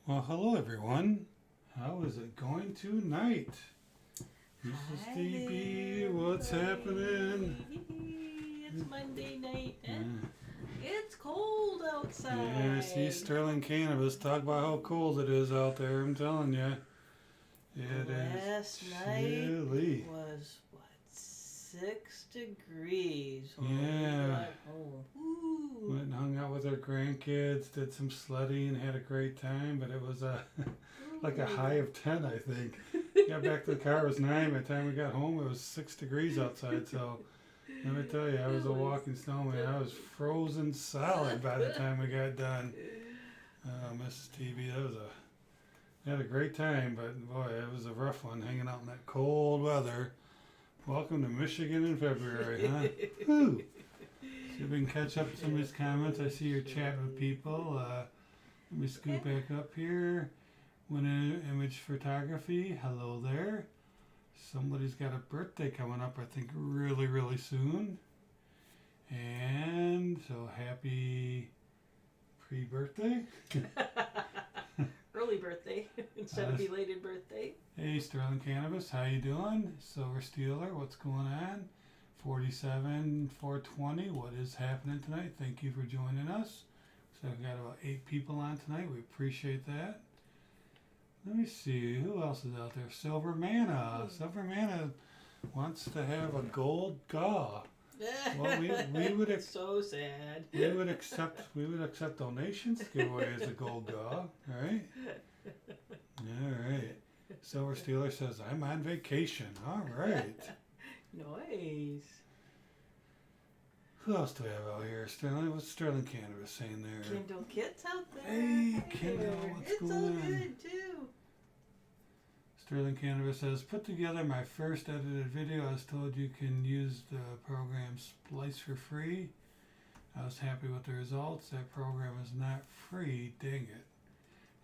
Well, hello everyone. How is it going tonight? Mrs. Hi DB, there, what's everybody. happening? It's Monday night and Yeah, it's cold yeah, see outside. Sterling Cannabis talk about how cold it is out there. I'm telling you, it is Last night chilly. was what, 6 degrees when we Yeah, got home. Ooh. went and hung out with our grandkids, did some sledding, had a great time, but it was like a high of 10, I think. Got back to the car, it was 9. By the time we got home, it was 6 degrees outside, so let me tell you, I was a walking snowman. I was frozen solid by the time we got done. Mrs. TV, had a great time, but boy, it was a rough one hanging out in that cold weather. Welcome to Michigan in February, huh? Whew. See if we can catch up to some of these comments. I see you're chatting with people. Let me scoot back up here. Winning image photography. Hello there. Somebody's got a birthday coming up, I think, really, really soon. And so happy pre-birthday. Early birthday instead of belated birthday. Hey, Sterling Cannabis, how you doing? Silver Steeler, what's going on? 47 420, what is happening tonight? Thank you for joining us. So I've got about 8 people on tonight. We appreciate that. Let me see, who else is out there? Silver Manna. Silver Manna wants to have a gold gaw. Well, we would So sad. we would accept donations to give away as a gold gaw. All right. All right. Silver Steeler says I'm on vacation. All right. Nice. Who else do we have out here? Sterling. What's Sterling Cannabis saying there? Kindle Kit's out there. Hey, Kindle, what's it's going all on? good too. Sterling Cannabis says, put together my first edited video. I was told you can use the program Splice for free. I was happy with the results. That program is not free. Dang it.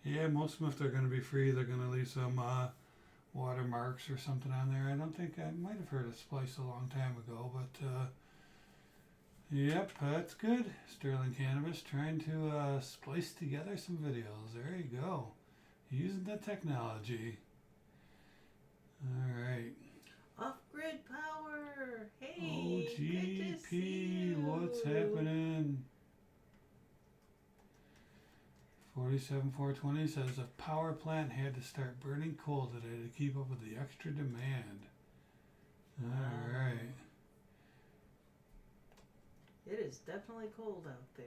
Yeah, most of them, if they're going to be free, they're going to leave some watermarks or something on there. I don't think I might have heard of Splice a long time ago, but yep, that's good. Sterling Cannabis trying to splice together some videos. There you go. Using the technology. All right. Off-grid power. Hey, good to OGP, see you. what's happening? 47 420 says a power plant had to start burning coal today to keep up with the extra demand. All right. It is definitely cold out there.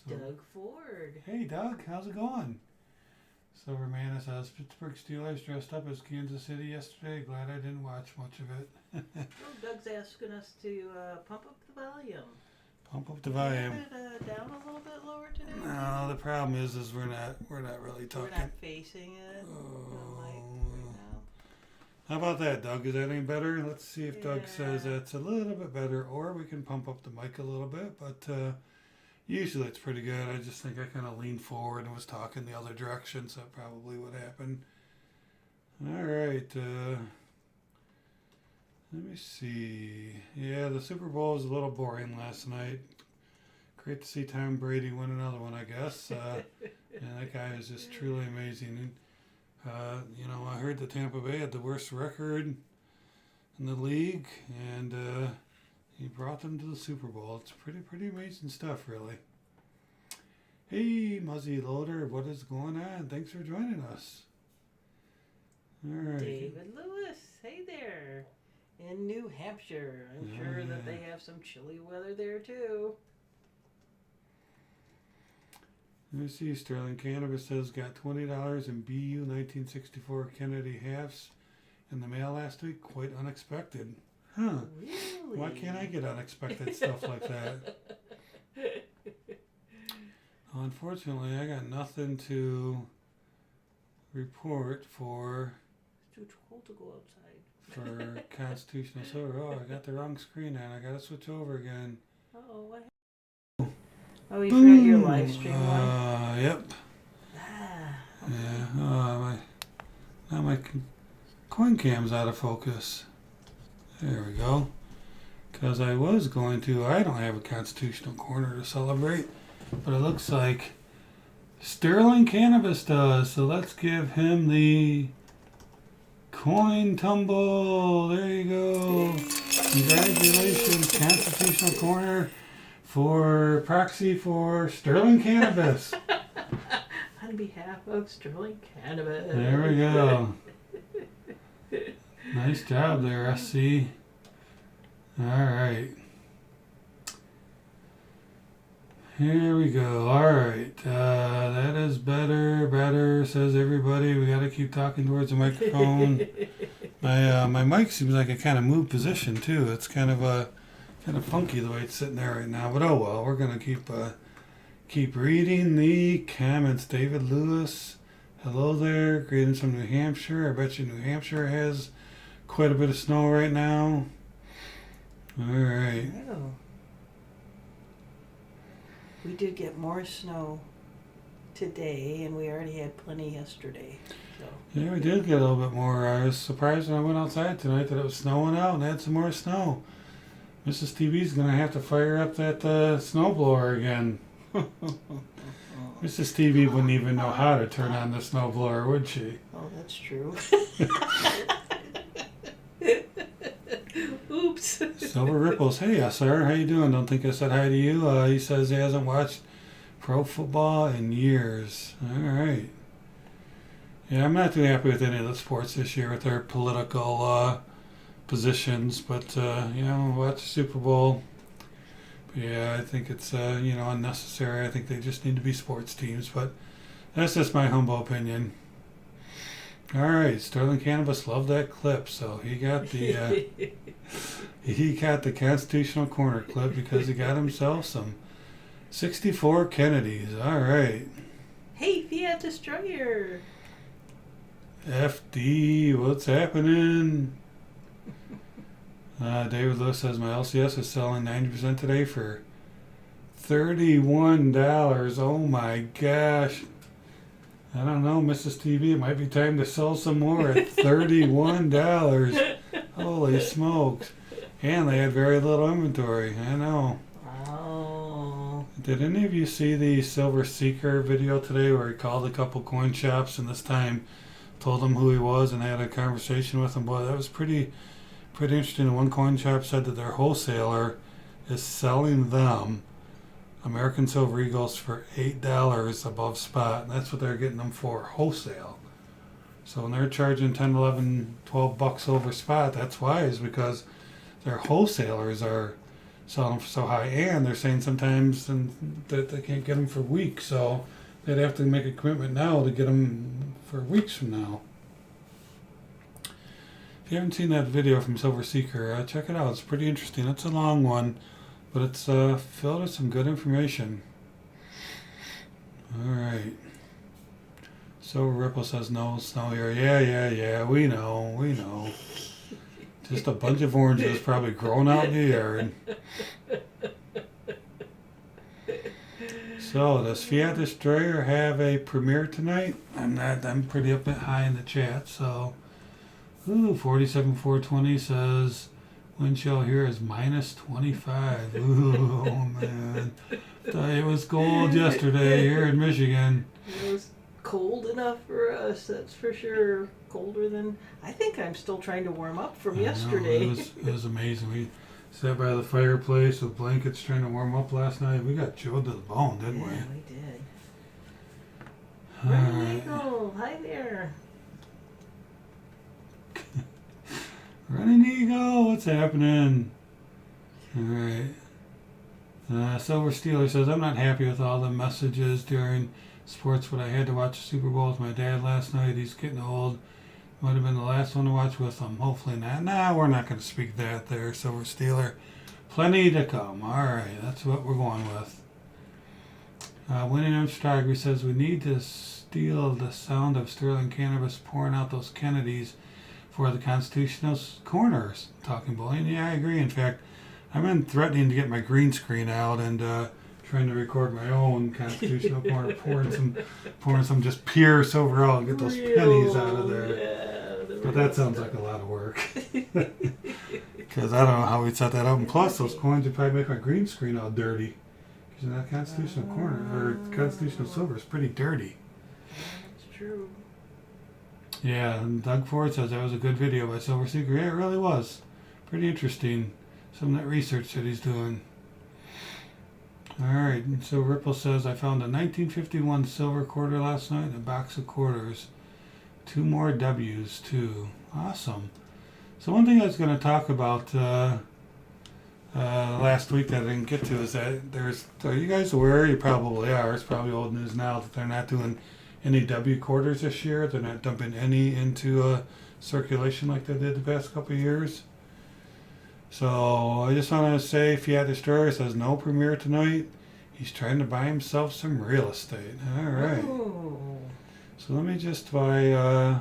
So, Doug Ford. hey Doug, how's it going? Silver Manna says Pittsburgh Steelers dressed up as Kansas City yesterday. Glad I didn't watch much of it. Oh, Doug's asking us to pump up the volume. Pump up the volume. Have it down a little bit lower today? No, the problem is we're not really We're talking. not facing it. The mic right now. How about that, Doug? Is that any better? Let's see if Doug says Yeah. that's a little bit better, or we can pump up the mic a little bit, but usually it's pretty good. I just think I kind of leaned forward and was talking the other direction, so that probably would happen. All right. Let me see. Yeah, the Super Bowl was a little boring last night. Great to see Tom Brady win another one, I guess. And that guy is just truly amazing. And, I heard that Tampa Bay had the worst record in the league, and he brought them to the Super Bowl. It's pretty amazing stuff, really. Hey, Muzzy Loader, what is going on? Thanks for joining us. All right. David Lewis, hey there. In New Hampshire. I'm sure that they have some chilly weather there too. Let me see. Sterling Cannabis says got $20 in BU 1964 Kennedy halves in the mail last week. Quite unexpected. Huh. Really? Why can't I get unexpected stuff like that? Unfortunately, I got nothing to report for It's too cold to go outside. constitutional silver. Oh, I got the wrong screen on. I gotta switch over again. Oh, what happened? Oh, you forgot your live stream one? Yep. Ah. Yeah. Now my coin cam's out of focus. There we go. Because I was going to, I don't have a constitutional corner to celebrate, but it looks like Sterling Cannabis does. So let's give him the coin tumble. There you go. Congratulations, Constitutional Corner for proxy for Sterling Cannabis. On behalf of Sterling Cannabis. There we go. Nice job there, SC. All right. Here we go. All right. That is better, says everybody. We got to keep talking towards the microphone. My mic seems like it kind of moved position too. It's kind of funky the way it's sitting there right now. But oh well, we're gonna keep reading the comments. David Lewis, hello there. Greetings from New Hampshire. I bet you New Hampshire has quite a bit of snow right now. All right. Oh. We did get more snow today, and we already had plenty yesterday. So. Yeah, we did get a little bit more. I was surprised when I went outside tonight that it was snowing out and had some more snow. Mrs. TV's going to have to fire up that snowblower again. Mrs. TV wouldn't even know how to turn on the snowblower, would she? Oh, that's true. Oops. Silver Ripples, hey sir, how you doing? Don't think I said hi to you. He says he hasn't watched pro football in years. All right. Yeah, I'm not too happy with any of the sports this year with their political positions, but watch the Super Bowl. But yeah, I think it's unnecessary. I think they just need to be sports teams, but that's just my humble opinion. All right, Sterling Cannabis loved that clip, so he got the he got the Constitutional Corner clip because he got himself some 64 Kennedys. All right. Hey, Fiat Destroyer. FD, what's happening? David Lewis says my LCS is selling 90% today for $31. Oh my gosh. I don't know, Mrs. TV, it might be time to sell some more at $31. Holy smokes. And they had very little inventory. I know. Oh. Did any of you see the Silver Seeker video today where he called a couple coin shops and this time told them who he was and had a conversation with them? Boy, that was pretty interesting. One coin shop said that their wholesaler is selling them American Silver Eagles for $8 above spot, and that's what they're getting them for, wholesale. So when they're charging 10, 11, 12 bucks over spot, that's why, is because their wholesalers are selling them for so high, and they're saying sometimes that they can't get them for weeks, so they'd have to make a commitment now to get them for weeks from now. If you haven't seen that video from Silver Seeker, check it out. It's pretty interesting. It's a long one, but it's filled with some good information. All right. So Ripple says no snow here. Yeah. We know. Just a bunch of oranges probably growing out in the yard. So does Fiat Destroyer have a premiere tonight? I'm pretty up high in the chat. So, 47,420 says wind chill here is minus 25. Ooh, oh man. It was cold yesterday here in Michigan. It was cold enough for us, that's for sure. Colder than, I think I'm still trying to warm up from yesterday. It was amazing. We sat by the fireplace with blankets trying to warm up last night. We got chilled to the bone, didn't we? Yeah, we did. All Running right. Eagle, hi there. Running Eagle, what's happening? All right. Silver Steeler says, I'm not happy with all the messages during sports, but I had to watch the Super Bowl with my dad last night. He's getting old. Might have been the last one to watch with him. Hopefully not. Nah, we're not going to speak that there, Silver Steeler. Plenty to come. All right, that's what we're going with. Winning Armstrong says, we need to steal the sound of Sterling Cannabis pouring out those Kennedys for the Constitutional Corners. Talking Bullion. Yeah, I agree. In fact, I've been threatening to get my green screen out and trying to record my own Constitutional Corner, pouring some just pure silver out and get those pennies out of there. Yeah, but that sounds like a lot of work. Because I don't know how we'd set that up. And plus, those coins would probably make my green screen all dirty. Because Because that constitutional corner or constitutional silver is pretty dirty. That's true. Yeah, and Doug Ford says that was a good video by Silver Seeker. Yeah, it really was. Pretty interesting. Some of that research that he's doing. Alright, and so Ripple says, I found a 1951 silver quarter last night and a box of quarters. 2 more W's, too. Awesome. So one thing I was going to talk about last week that I didn't get to is that are you guys aware? You probably are. It's probably old news now that they're not doing any W quarters this year. They're not dumping any into circulation like they did the past couple of years. So I just want to say, Fiat Destroyer says no premiere tonight. He's trying to buy himself some real estate. All right. Oh. So let me just buy.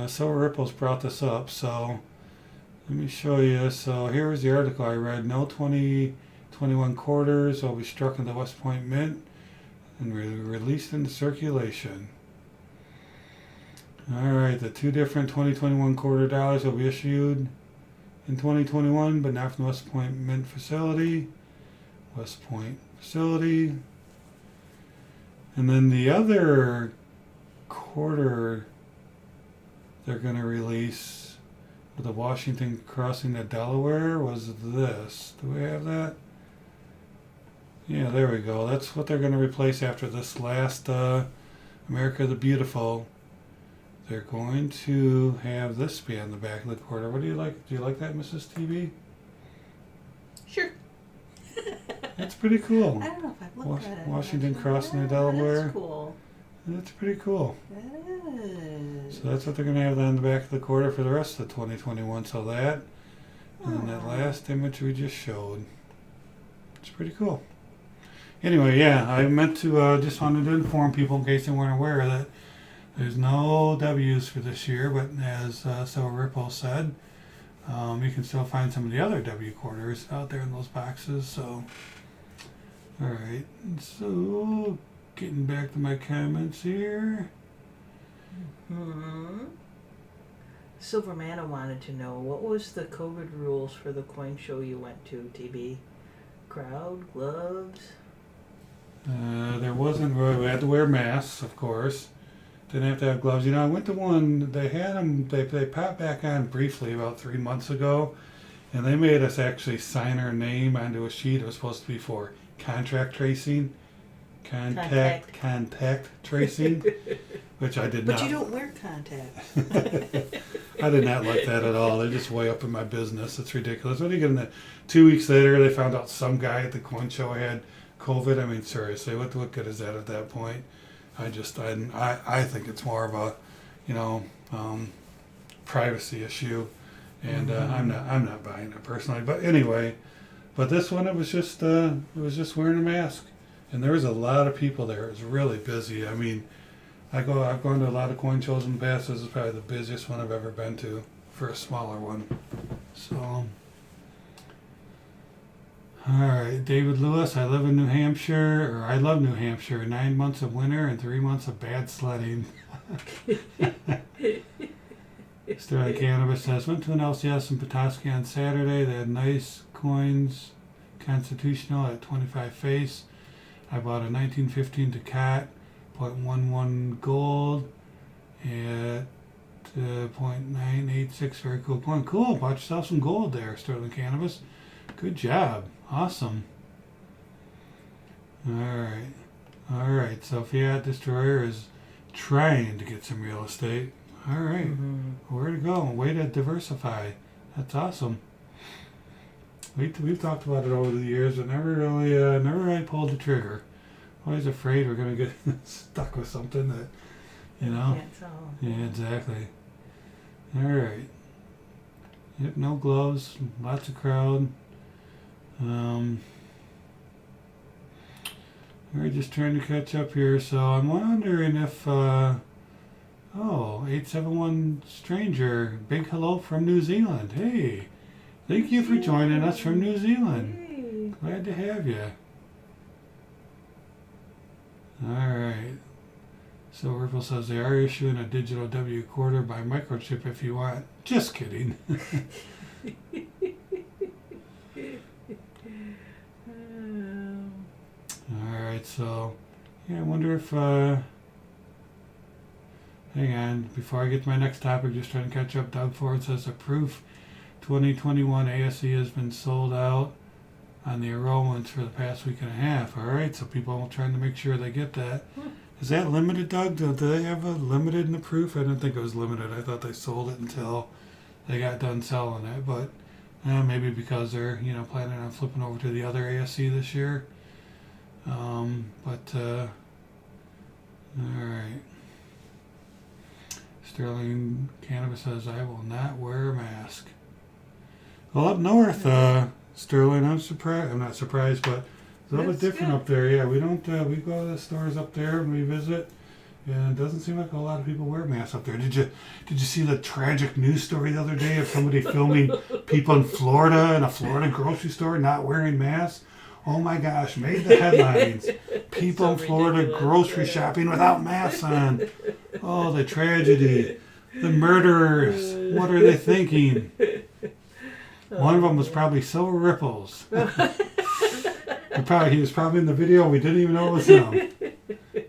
Silver Ripples brought this up. So let me show you. So here was the article I read. No 2021 quarters will be struck in the West Point Mint and released into circulation. All right. The 2 different 2021 quarter dollars will be issued in 2021, but not from the West Point Mint facility. West Point facility. And then the other quarter they're going to release with the Washington crossing the Delaware was this. Do we have that? Yeah, there we go. That's what they're going to replace after this last America the Beautiful. They're going to have this be on the back of the quarter. What do you like? Do you like that, Mrs. TV? Sure. That's pretty cool. I don't know if I've looked at it. Washington actually. crossing the Yeah, Delaware. That's cool. That's pretty cool. That is. So that's what they're going to have on the back of the quarter for the rest of 2021. So that, and then that last image we just showed. It's pretty cool. Anyway, yeah, I meant to just wanted to inform people in case they weren't aware that there's no W's for this year, but as Silver Ripple said, you can still find some of the other W quarters out there in those boxes. So, all right. So, getting back to my comments here. Hmm. Silvermana wanted to know what was the COVID rules for the coin show you went to, TB? Crowd, gloves. There wasn't. We had to wear masks, of course. Didn't have to have gloves. You know, I went to one. They had them. They popped back on briefly about 3 months ago, and they made us actually sign our name onto a sheet. It was supposed to be for contract tracing, contact tracing, which I did not. But you don't wear contacts. I did not like that at all. They're just way up in my business. It's ridiculous. What are you gonna? 2 weeks later, they found out some guy at the coin show had COVID. I mean, seriously, what good is that at that point? I think it's more of a, privacy issue, and I'm not buying it personally. But anyway, this one it was just wearing a mask, and there was a lot of people there. It was really busy. I mean, I've gone to a lot of coin shows in the past. This is probably the busiest one I've ever been to for a smaller one. So. All right, David Lewis. I live in New Hampshire, or I love New Hampshire. 9 months of winter and 3 months of bad sledding. Sterling Cannabis says, went to an LCS in Petoskey on Saturday. They had nice coins, constitutional at 25 face. I bought a 1915 Ducat, 0.11 gold, at 0.986. Very cool coin. Cool. Bought yourself some gold there, Sterling Cannabis. Good job. Awesome. All right. So Fiat Destroyer is trying to get some real estate. All right. Where to go? Way to diversify. That's awesome. We've talked about it over the years, but never really pulled the trigger. Always afraid we're gonna get stuck with something that, Can't tell. Yeah, exactly. All right. Yep. No gloves. Lots of crowd. We're just trying to catch up here, so I'm wondering if 871 Stranger, big hello from New Zealand. Hey, thank you for joining us from New Zealand. Hey. Glad to have you. Alright. So Ripple says they are issuing a digital W quarter by microchip if you want. Just kidding. So, yeah, I wonder if, hang on, before I get to my next topic, just trying to catch up. Doug Ford says the proof 2021 ASE has been sold out on the enrollments for the past week and a half. All right, so people are trying to make sure they get that. Is that limited, Doug? Do they have a limited in the proof? I didn't think it was limited. I thought they sold it until they got done selling it. But maybe because they're planning on flipping over to the other ASC this year. All right. Sterling Cannabis says I will not wear a mask. Well, up north, Sterling, I'm not surprised, but it's a little bit different up there. Yeah, we don't. We go to the stores up there and we visit, and it doesn't seem like a lot of people wear masks up there. Did you see the tragic news story the other day of somebody filming people in Florida in a Florida grocery store not wearing masks? Oh my gosh, made the headlines. People in Florida grocery shopping without masks on. Oh, the tragedy. The murderers. What are they thinking? One of them was probably Silver Ripples. He was probably in the video. We didn't even know it was him.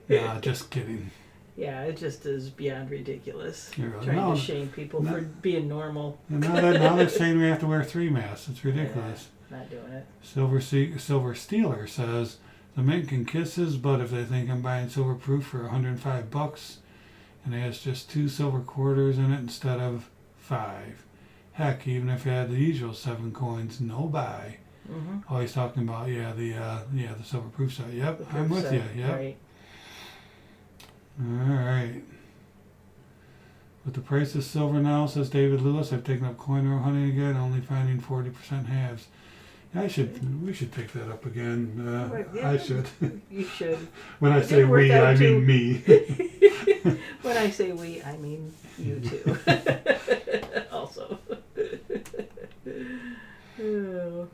Nah, just kidding. Yeah, it just is beyond ridiculous. Really, Trying to shame people for being normal. And now they're saying we have to wear 3 masks. It's ridiculous. Yeah, not doing it. Silver Steeler says the mint can kiss his butt if they think I'm buying silver proof for $105, and it has just 2 silver quarters in it instead of 5. Heck, even if it had the usual 7 coins, no buy. Mm-hmm. Oh, he's talking about the silver proof set. Yep, I'm with you. Yep. Right. All right. With the price of silver now, says David Lewis, I've taken up coin roll hunting again, only finding 40% halves. We should pick that up again. I should. You should. When I say we, I mean me. When I say we, I mean you too. Also. Oh.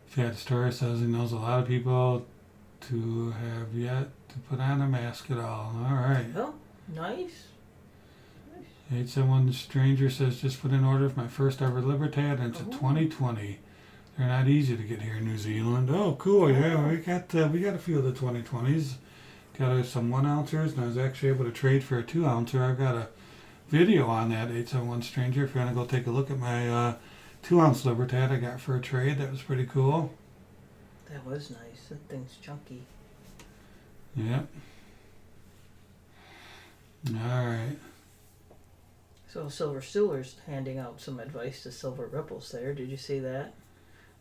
Fat Story says he knows a lot of people to have yet to put on a mask at all. All right. Oh, nice. 871 Stranger says just put in order for my first ever Libertad, and it's a 2020. They're not easy to get here in New Zealand. Oh, cool. Yeah, we got a few of the 2020s. Got some 1 ounces, and I was actually able to trade for a 2 ouncer. I've got a video on that 871 Stranger. If you want to go take a look at my 2 ounce Libertad I got for a trade, that was pretty cool. That was nice. That thing's chunky. Yep. All right. So Silver Steeler's handing out some advice to Silver Ripples there. Did you see that?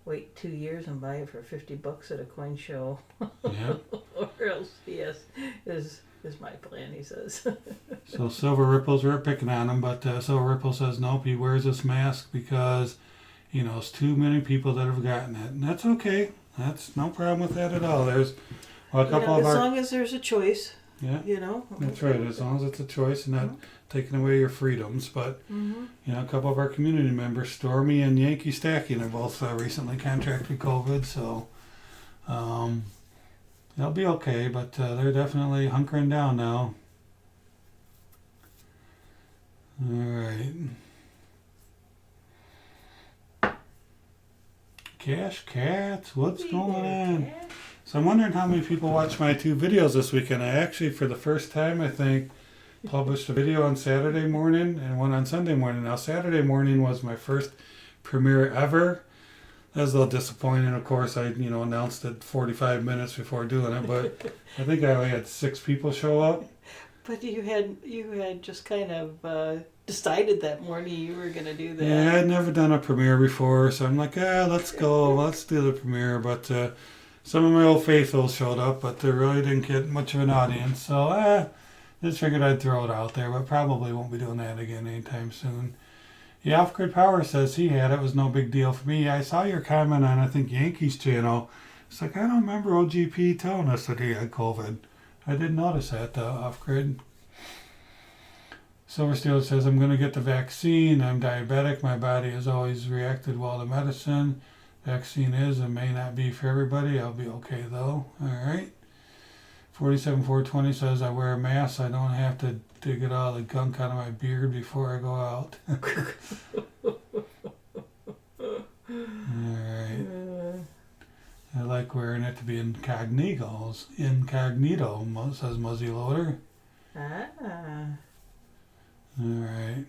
Wait 2 years and buy it for $50 at a coin show. Yep. Or else, yes, is my plan, he says. So Silver Ripples, we're picking on him, but Silver Ripple says nope, he wears this mask because he knows too many people that have gotten it. And that's okay. That's no problem with that at all. There's a couple of as long as there's a choice. Yeah. That's right. As long as it's a choice and not taking away your freedoms. But, a couple of our community members, Stormy and Yankee Stacking, are both recently contracted with COVID. So they'll be okay, but they're definitely hunkering down now. All right. Cash Cats, what's going on? So I'm wondering how many people watched my 2 videos this weekend. I actually, for the first time, I think, published a video on Saturday morning and one on Sunday morning. Now, Saturday morning was my first premiere ever. That was a little disappointing. Of course, I announced it 45 minutes before doing it, but I think I only had 6 people show up. But you had just kind of decided that morning you were going to do that. Yeah, I'd never done a premiere before, so I'm like, let's go, let's do the premiere. But some of my old faithfuls showed up, but they really didn't get much of an audience. So just figured I'd throw it out there, but probably won't be doing that again anytime soon. Yeah, Off-Grid Power says he had it. Was no big deal for me. I saw your comment on, I think, Yankees channel. It's like, I don't remember OGP telling us that he had COVID. I didn't notice that, Off-Grid. Silver Steel says, I'm going to get the vaccine. I'm diabetic. My body has always reacted well to medicine. Vaccine is and may not be for everybody. I'll be okay, though. All right. 47420 says, I wear a mask. I don't have to get all the gunk out of my beard before I go out. All right. I like wearing it to be incognito, says Muzzy Loader. Ah. Alright.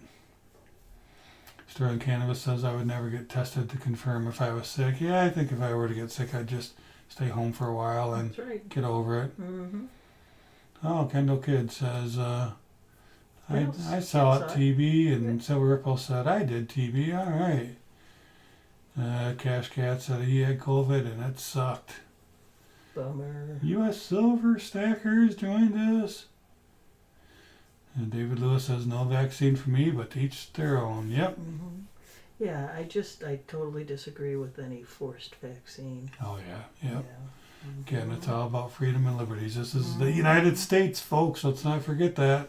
Sterling Cannabis says I would never get tested to confirm if I was sick. Yeah, I think if I were to get sick, I'd just stay home for a while and That's right. get over it. Mm-hmm. Oh, Kendall Kid says, I Yes, saw it saw it. TB, and Yeah. Silver Ripple said I did TB. All right. Cash Cat said he had COVID and it sucked. Bummer. U.S. Silver Stackers joined us. And David Lewis says no vaccine for me, but to each their own. Yep. Mm-hmm. Yeah, I totally disagree with any forced vaccine. Oh yeah. Yep. Yeah. Again, it's all about freedom and liberties. This is the United States, folks. Let's not forget that.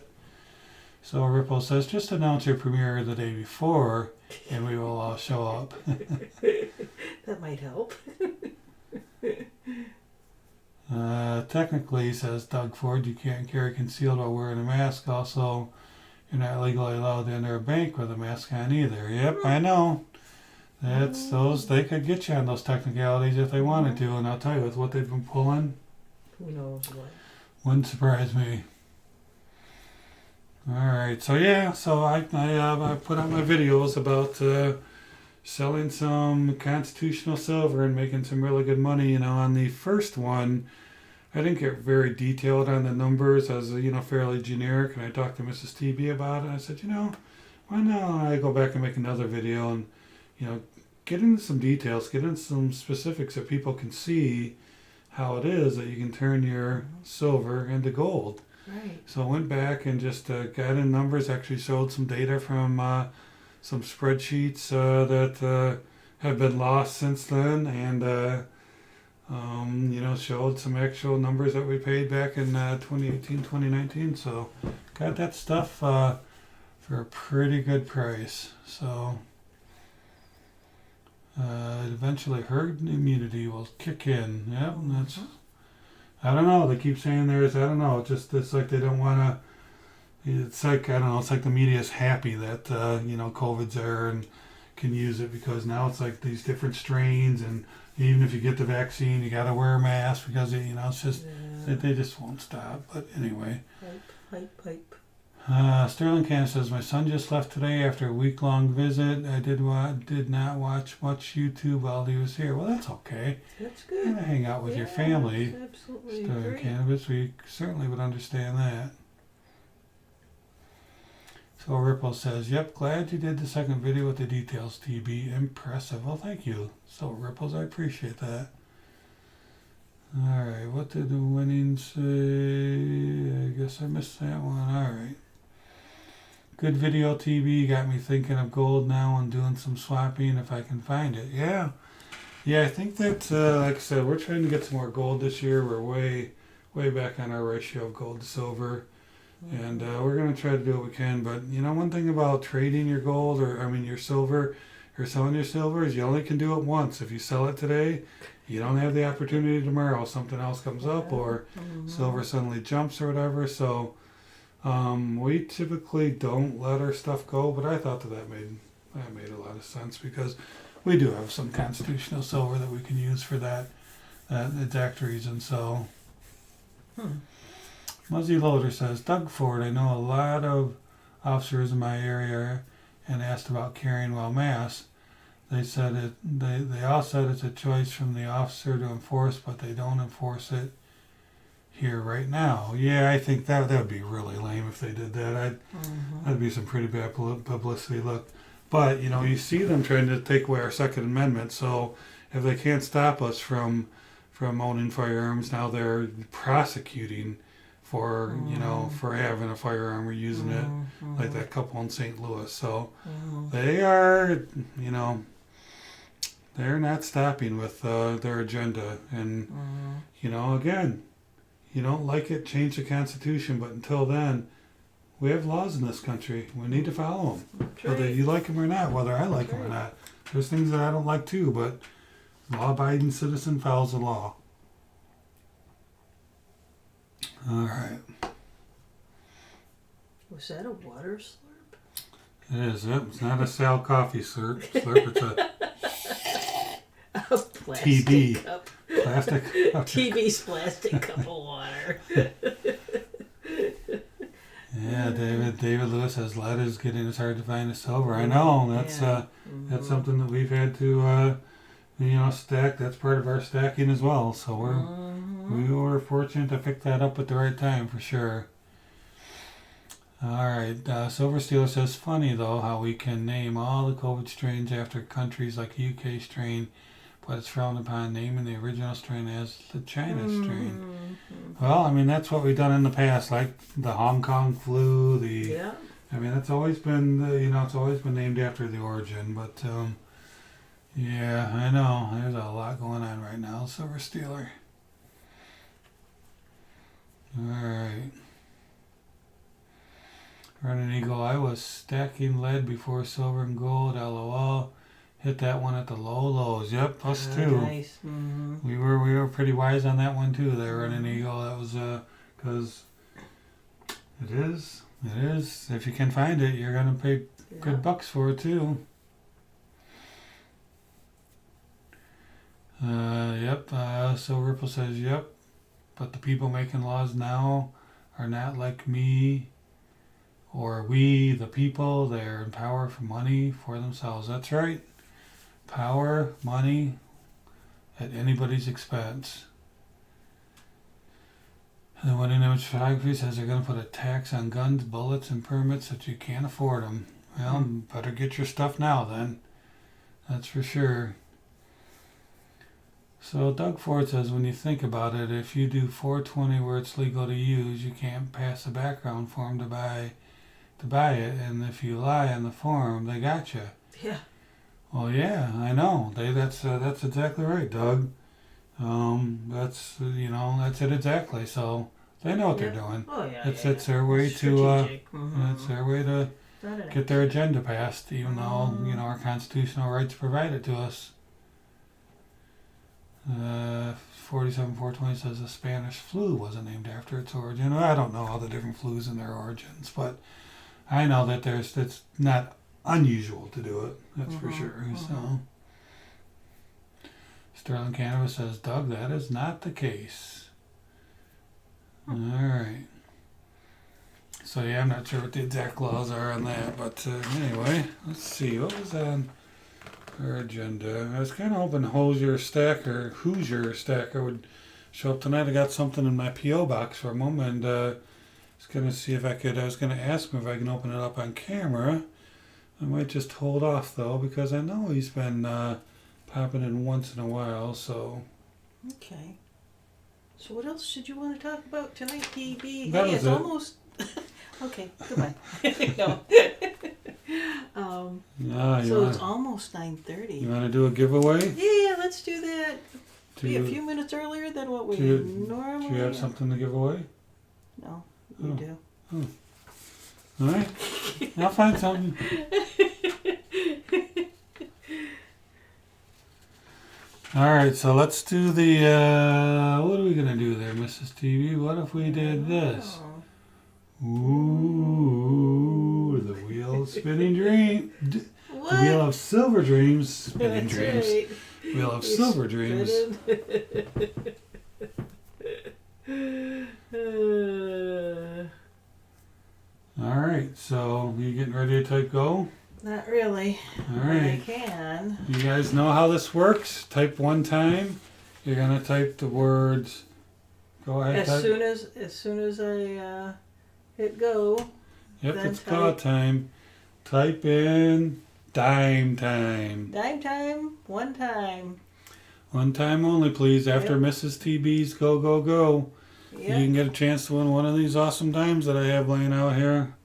So Ripple says, just announce your premiere the day before, and we will all show up. That might help. Technically, says Doug Ford, you can't carry concealed while wearing a mask. Also, you're not legally allowed to enter a bank with a mask on either. Yep, I know. That's those. They could get you on those technicalities if they wanted to, and I'll tell you, with what they've been pulling, Who knows what? wouldn't surprise me. All right, so yeah, so I put out my videos about selling some constitutional silver and making some really good money. You know, on the first one, I didn't get very detailed on the numbers. I was, fairly generic, and I talked to Mrs. TB about it. I said, why not I go back and make another video and, get into some details, get into some specifics that people can see how it is that you can turn your silver into gold. Right. So I went back and just got in numbers, actually showed some data from some spreadsheets that have been lost since then, and showed some actual numbers that we paid back in 2018, 2019. So got that stuff for a pretty good price. So eventually herd immunity will kick in. Yep, and that's... I don't know. They keep saying there's, I don't know. It's like they don't want to. It's like, I don't know. It's like the media's happy that COVID's there and can use it, because now it's like these different strains, and even if you get the vaccine, you got to wear a mask because it's just they just won't stop. But anyway. Hype. Sterling Can says my son just left today after a week-long visit. I did not watch much YouTube while he was here. Well, that's okay. That's good. You gotta hang out with your family. Absolutely. Sterling Cannabis, we certainly would understand that. So Ripple says, yep, glad you did the second video with the details, TB. Impressive. Well, thank you. So Ripples, I appreciate that. Alright, what did the winning say? I guess I missed that one. Alright. Good video, TB. Got me thinking of gold now and doing some swapping if I can find it. Yeah. Yeah, I think that, like I said, we're trying to get some more gold this year. We're way back on our ratio of gold to silver. And we're going to try to do what we can. But, one thing about trading your gold, your silver, or selling your silver, is you only can do it once. If you sell it today, you don't have the opportunity tomorrow. Something else comes up, or silver suddenly jumps or whatever. So we typically don't let our stuff go. But I thought that made a lot of sense, because we do have some constitutional silver that we can use for that exact reason. So... Muzzy Loader says, Doug Ford, I know a lot of officers in my area and asked about carrying while masked. They said they all said it's a choice from the officer to enforce, but they don't enforce it here right now. Yeah, I think that would be really lame if they did that. That'd be some pretty bad publicity. Look, but you see them trying to take away our Second Amendment. So if they can't stop us from owning firearms, now they're prosecuting for for having a firearm or using it, like that couple in St. Louis. So they are, they're not stopping with their agenda. And again, you don't like it, change the Constitution. But until then, we have laws in this country. We need to follow them, whether you like them or not, whether I like them or not. There's things that I don't like too, but law-abiding citizen follows the law. All right. Was that a water slurp? It is. It's not a Sal coffee slurp. It's a A plastic TB. cup. plastic. TV's plastic cup of water. Yeah, David Lewis says lead is getting as hard to find as silver. I know that's that's something that we've had to stack. That's part of our stacking as well. So we were fortunate to pick that up at the right time for sure. All right, Silver Steeler says funny though how we can name all the COVID strains after countries like the UK strain, but it's frowned upon naming the original strain as the China strain. Well, I mean that's what we've done in the past, like the Hong Kong flu. I mean that's always been it's always been named after the origin. But yeah, I know there's a lot going on right now, Silver Steeler. All right. Running Eagle, I was stacking lead before silver and gold. LOL. Hit that one at the low lows. Yep, us too. Nice. Mm-hmm. We were pretty wise on that one too. There, Running Eagle. That was because it is. If you can find it, you're gonna pay good bucks for it too. Yep. So Ripple says yep, but the people making laws now are not like me. Or we, the people, they're in power for money for themselves. That's right. Power, money, at anybody's expense. And then Wedding Image Photography says they're going to put a tax on guns, bullets, and permits that you can't afford them. Well, better get your stuff now then. That's for sure. So Doug Ford says when you think about it, if you do 420 where it's legal to use, you can't pass a background form to buy it, and if you lie on the form, they got you. Yeah. Well, yeah, I know. That's exactly right, Doug. That's it exactly. So they know what they're doing. Oh yeah. It's their way to it's their way to get their agenda passed, even though our constitutional rights provide it to us. 47420 says the Spanish flu wasn't named after its origin. Well, I don't know all the different flus and their origins, but I know that it's not unusual to do it. That's for sure. So Sterling Canada says, Doug, that is not the case. All right. So yeah, I'm not sure what the exact laws are on that, but anyway, let's see what was on our agenda. I was kind of hoping Hoosier Stacker would show up tonight. I got something in my PO box from him, and I was gonna ask him if I can open it up on camera. I might just hold off though, because I know he's been popping in once in a while. So. Okay. So what else did you want to talk about tonight, DB? That was it's it. Almost. Okay. Goodbye. No. It's almost 9:30. You want to do a giveaway? Yeah, let's do that. Be a few minutes earlier than what we normally. Do you have something to give away? No, you do. Oh. All right. I'll find something. All right, so let's do the, what are we going to do there, Mrs. TV? What if we did this? Ooh, the wheel of spinning dream. What? The wheel of silver dreams, spinning That's dreams. Right. Wheel of silver dreams. All right, so you getting ready to type go? Not really. All right. I can. You guys know how this works? Type one time. You're gonna type the words. Go ahead. As soon as I hit go. Yep, it's go time. Type in dime time. Dime time. One time. One time only, please. After Mrs. TB's go go go. Yep. You can get a chance to win one of these awesome dimes that I have laying out here.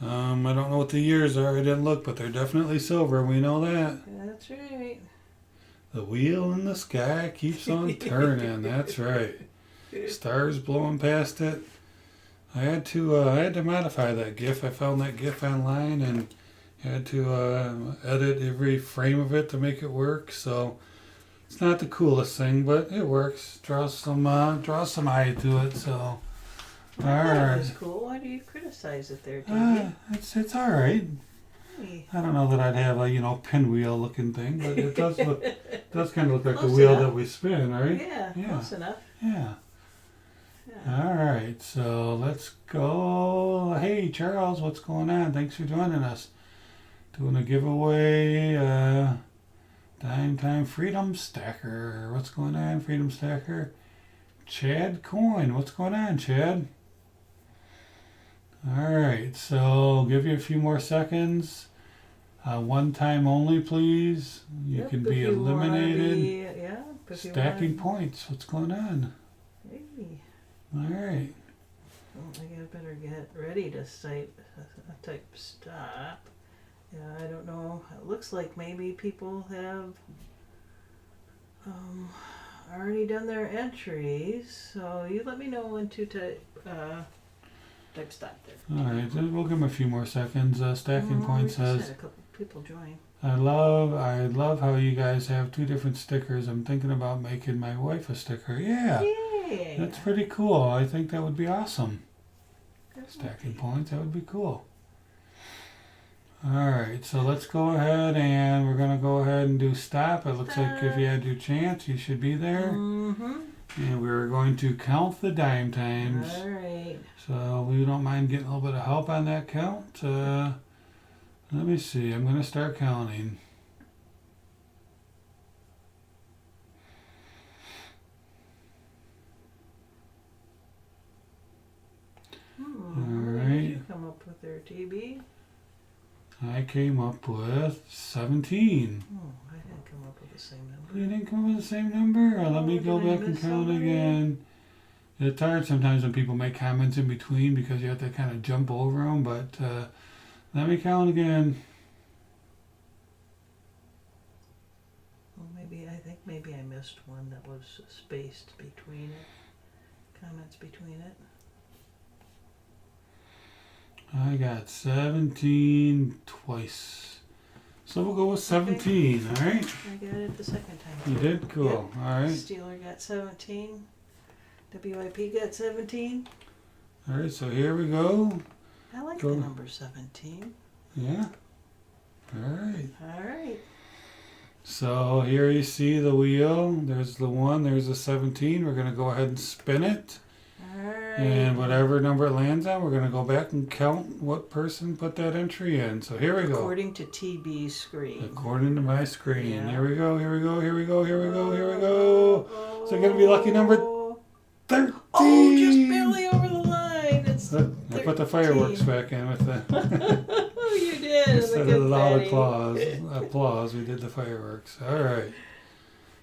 I don't know what the years are. I didn't look, but they're definitely silver. We know that. That's right. The wheel in the sky keeps on turning. That's right. Stars blowing past it. I had to modify that GIF. I found that GIF online and had to edit every frame of it to make it work. So it's not the coolest thing, but it works. Draws some eye to it. So all right. That was cool. Why do you criticize it there, David? It's all right. I don't know that I'd have a pinwheel looking thing, but it does look does kind of look like the Close wheel enough. that we spin, right? Yeah, Yeah. close enough. Yeah. Yeah. All right, so let's go. Hey, Charles, what's going on? Thanks for joining us. Doing a giveaway, Dime Time Freedom Stacker. What's going on, Freedom Stacker? Chad Coin, what's going on, Chad? All right, so I'll give you a few more seconds. One time only, please. You Yep, can if be you wanna eliminated. if you Stacking wanna- points. What's going on? Hey. All right. Well, I guess better get ready to type stop. Yeah, I don't know. It looks like maybe people have already done their entries. So you let me know when to type stop there. All right, we'll give him a few more seconds. Stacking We points just says, had a couple people join. I love how you guys have two different stickers. I'm thinking about making my wife a sticker. Yeah, Yay! that's pretty cool. I think that would be awesome. Good Stacking one. points, that would be cool. All right, so let's go ahead and we're going to go ahead and do stop. It looks like if you had your chance, you should be there. Mm-hmm. And we're going to count the dime times. All right. So we don't mind getting a little bit of help on that count. Let me see. I'm going to start counting. What did you come up with there, TB? I came up with 17. Oh, I didn't come up with the same number. You didn't come up with the same number? Let me go did I back and miss count somebody? again. It's hard sometimes when people make comments in between because you have to kind of jump over them, but let me count again. Well, I think maybe I missed one that was spaced between it. Comments between it. I got 17 twice. So we'll go with 17, all right? I got it the second time. You did? Cool. Yep. All right. Steeler got 17. WIP got 17. All right, so here we go. I like Go. the number 17. Yeah. All right. All right. So here you see the wheel. There's the 1, there's the 17. We're going to go ahead and spin it. All right. And whatever number it lands on, we're going to go back and count what person put that entry in. So here we go. According to TB's screen. According to my screen. Yeah. Here we go, here we go, here we go, here we go, here we go. So going to be lucky number 13. Oh, just barely over the line. It's I put the fireworks back in with the... Oh, you did. Instead Look of at loud Betty. applause, we did the fireworks. All right.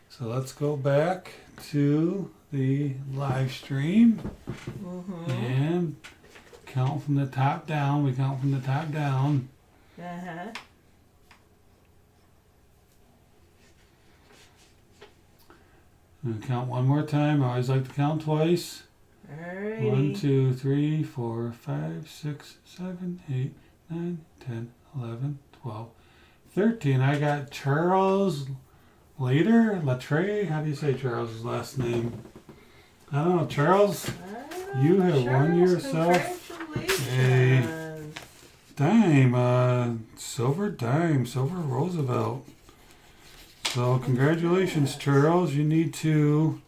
So let's go back to the live stream and count from the top down. We count from the top down. Uh-huh. And count one more time. I always like to count twice. Alrighty. 1, 2, 3, 4, 5, 6, 7, 8, 9, 10, 11, 12, 13. I got Charles Latre. How do you say Charles' last name? I don't know. Charles, you have won yourself a dime, silver Roosevelt. So congratulations, Charles. You need to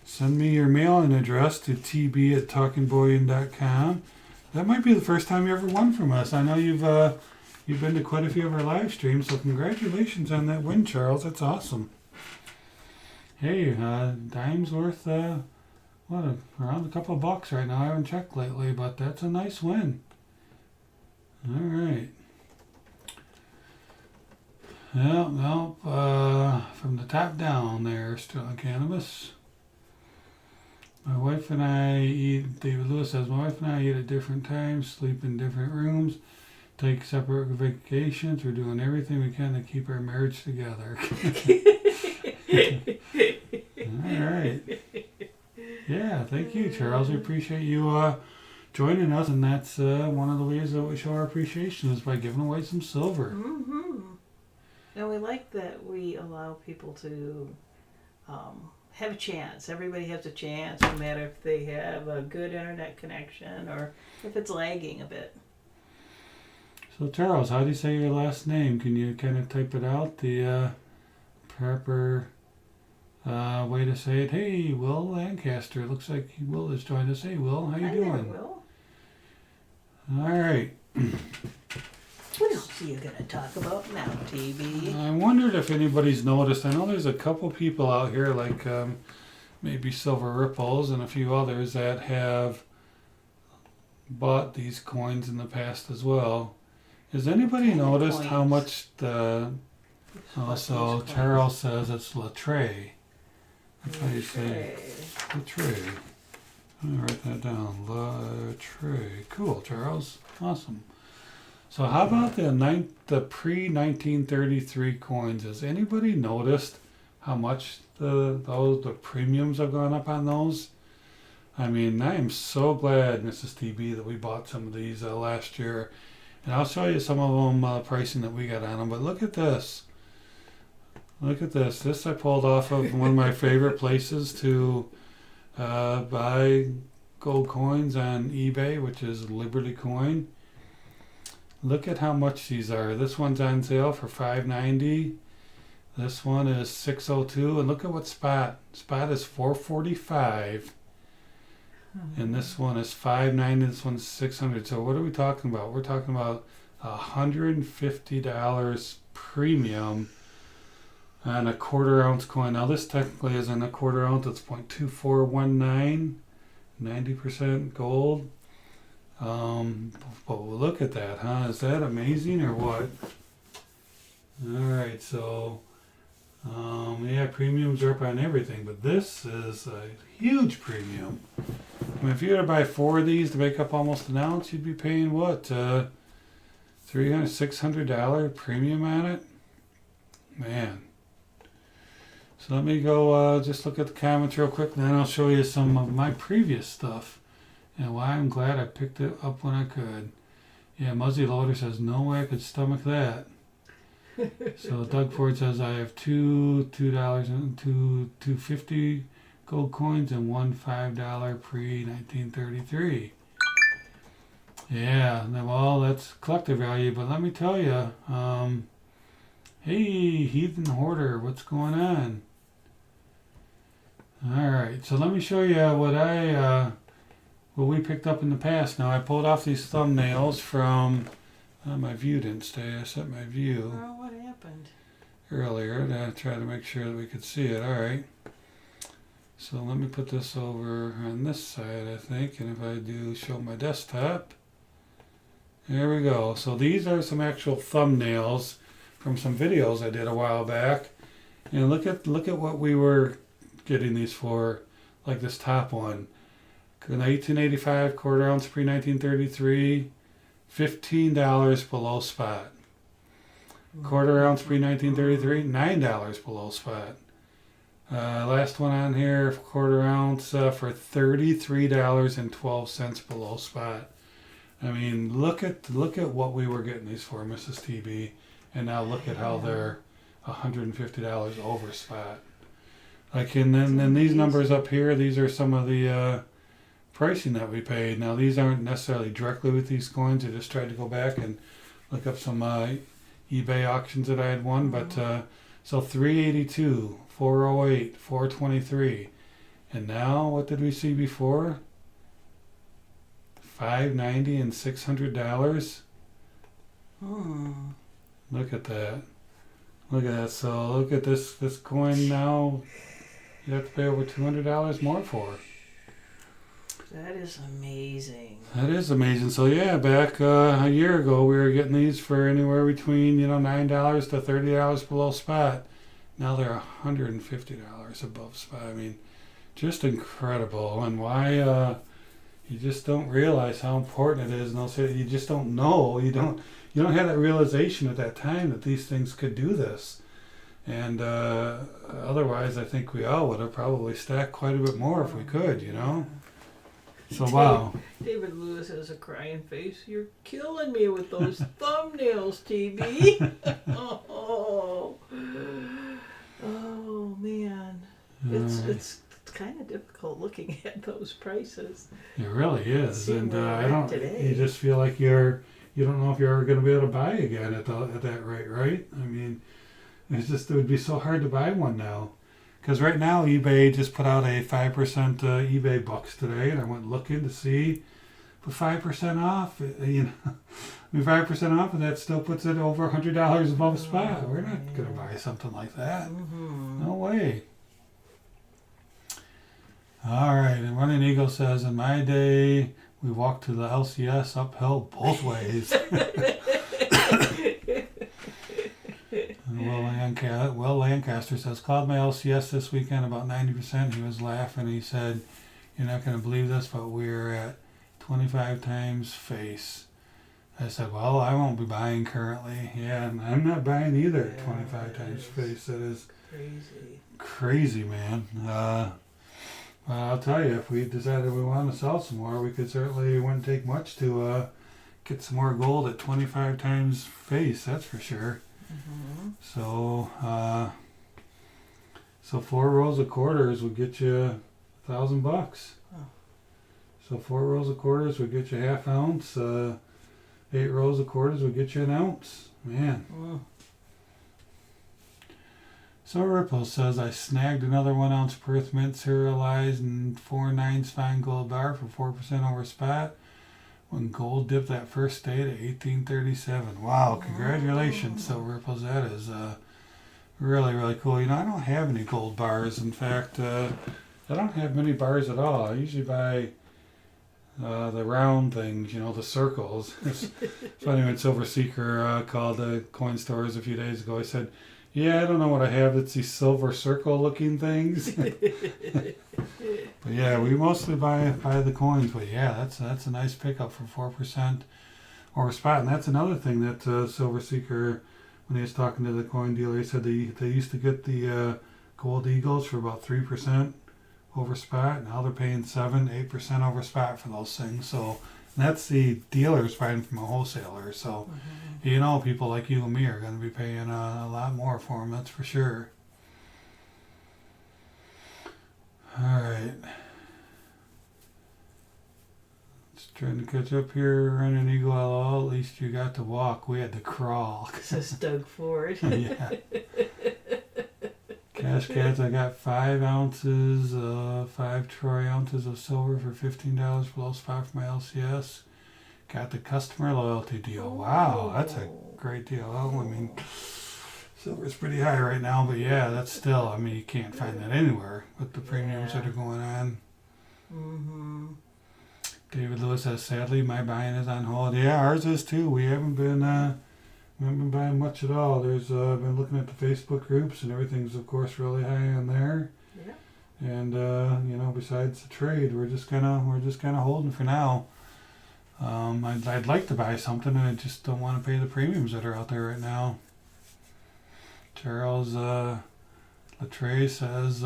send me your mailing address to tb@talkingbullion.com. That might be the first time you ever won from us. I know you've been to quite a few of our live streams, so congratulations on that win, Charles. That's awesome. Hey, dime's worth around a couple of bucks right now. I haven't checked lately, but that's a nice win. All right. Well, from the top down there, still on cannabis. My wife and I eat, David Lewis says, my wife and I eat at different times, sleep in different rooms, take separate vacations. We're doing everything we can to keep our marriage together. All right. Yeah, thank you, Charles. We appreciate you joining us, and that's one of the ways that we show our appreciation is by giving away some silver. Mm-hmm. And we like that we allow people to have a chance. Everybody has a chance, no matter if they have a good internet connection or if it's lagging a bit. So Charles, how do you say your last name? Can you kind of type it out? The proper way to say it. Hey, Will Lancaster. Looks like Will has joined us. Hey, Will, how you Hi doing? there, Will. All right. What else are you going to talk about now, TB? I wondered if anybody's noticed. I know there's a couple people out here, like maybe Silver Ripples and a few others that have bought these coins in the past as well. Has anybody What kind of noticed how coins? much the? Also, These Charles says it's Latray. That's how you say Okay. Latray. Let me write that down. Latray. Cool, Charles. Awesome. So how about the pre-1933 coins? Has anybody noticed how much the premiums have gone up on those? I mean, I am so glad, Mrs. TB, that we bought some of these last year. And I'll show you some of them pricing that we got on them. But look at this. Look at this. This I pulled off of one of my favorite places to buy gold coins on eBay, which is Liberty Coin. Look at how much these are. This one's on sale for $5.90. This one is $6.02. And look at what spot. Spot is $4.45. And this one is $5.90. This one's $600. So what are we talking about? We're talking about $150 premium on a quarter ounce coin. Now this technically isn't a quarter ounce. It's 0.2419, 90% gold. But look at that, huh? Is that amazing or what? All right, so yeah, premiums are up on everything, but this is a huge premium. I mean, if you were to buy 4 of these to make up almost an ounce, you'd be paying what, $300, $600 premium on it? Man. So let me go just look at the comments real quick, and then I'll show you some of my previous stuff and why I'm glad I picked it up when I could. Yeah, Muzzy Loader says, no way I could stomach that. So Doug Ford says, I have $2 and two $2.50 gold coins and one $5 pre-1933. Yeah, well, that's collector value, but let me tell you, hey, Heathen Hoarder, what's going on? All right, so let me show you what we picked up in the past. Now I pulled off these thumbnails from my view didn't stay. I set my view Oh, what happened? earlier to try to make sure that we could see it. All right. So let me put this over on this side, I think, and if I do show my desktop, there we go. So these are some actual thumbnails from some videos I did a while back, and look at what we were getting these for, like this top one. 1885 quarter ounce pre-1933, $15 below spot. Quarter ounce pre-1933, $9 below spot. Last one on here, quarter ounce for $33.12 below spot. I mean, look at what we were getting these for, Mrs. TB, and now look at how they're $150 over spot. Like, and then these numbers up here, these are some of the pricing that we paid. Now these aren't necessarily directly with these coins. I just tried to go back and look up some eBay auctions that I had won. But so 382, 408, 423, and now what did we see before? $590 and $600. Look at that. Look at that. So look at this coin now. You have to pay over $200 more for. That is amazing. That is amazing. So yeah, back a year ago, we were getting these for anywhere between $9 to $30 below spot. Now they're $150 above spot. I mean, just incredible. And why you just don't realize how important it is. And also, you just don't know. You don't have that realization at that time that these things could do this. And otherwise, I think we all would have probably stacked quite a bit more if we could, So wow. David Lewis has a crying face. You're killing me with those thumbnails, TB. Oh man, it's kind of difficult looking at those prices. It really is, See and where I we're don't. at today. You just feel like you're you don't know if you're ever going to be able to buy again at that rate, right? I mean, it would be so hard to buy one now. Because right now, eBay just put out a 5% eBay bucks today, and I went looking to see. But 5% off, you know, I mean, 5% off, and that still puts it over $100 above spot. We're not going to buy something like that. No way. All right, and Running Eagle says, in my day, we walked to the LCS uphill both ways. Will Lancaster says, called my LCS this weekend about 90%. He was laughing. He said, you're not going to believe this, but we're at 25 times face. I said, well, I won't be buying currently. Yeah, and I'm not buying either at 25 times face. That is crazy, man. Well, I'll tell you, if we decided we want to sell some more, we could certainly, it wouldn't take much to get some more gold at 25 times face, that's for sure. So, so 4 rows of quarters would get you $1,000. So 4 rows of quarters would get you half ounce. 8 rows of quarters would get you an ounce. Man. So Ripple says, I snagged another 1 ounce Perth Mint serialized and 4 9s fine gold bar for 4% over spot when gold dipped that first day to 1837. Wow, congratulations. So Ripples, that is really, really cool. You know, I don't have any gold bars. In fact, I don't have many bars at all. I usually buy the round things, you know, the circles. It's funny when Silver Seeker called the coin stores a few days ago. I said, yeah, I don't know what I have. It's these silver circle looking things. But yeah, we mostly buy the coins. But yeah, that's a nice pickup for 4% over spot. And that's another thing that Silver Seeker, when he was talking to the coin dealer, he said they used to get the gold eagles for about 3% over spot. Now they're paying 7-8% over spot for those things. So that's the dealers buying from a wholesaler. So you know, people like you and me are going to be paying a lot more for them. That's for sure. All right. Just trying to catch up here. Running Eagle LL. At least you got to walk. We had to crawl. Says Doug Ford. Yeah. Cash Cats, I got 5 ounces, 5 troy ounces of silver for $15 below spot for my LCS. Got the customer loyalty deal. Wow, that's a great deal. Well, I mean, silver's pretty high right now, but yeah, that's still, I mean, you can't find that anywhere with the premiums that are going on. David Lewis says, sadly, my buying is on hold. Yeah, ours is too. We haven't been buying much at all. There's been looking at the Facebook groups, and everything's of course really high on there. Yeah. And you know, besides the trade, we're just kind of holding for now. I'd like to buy something, and I just don't want to pay the premiums that are out there right now. Charles Latre says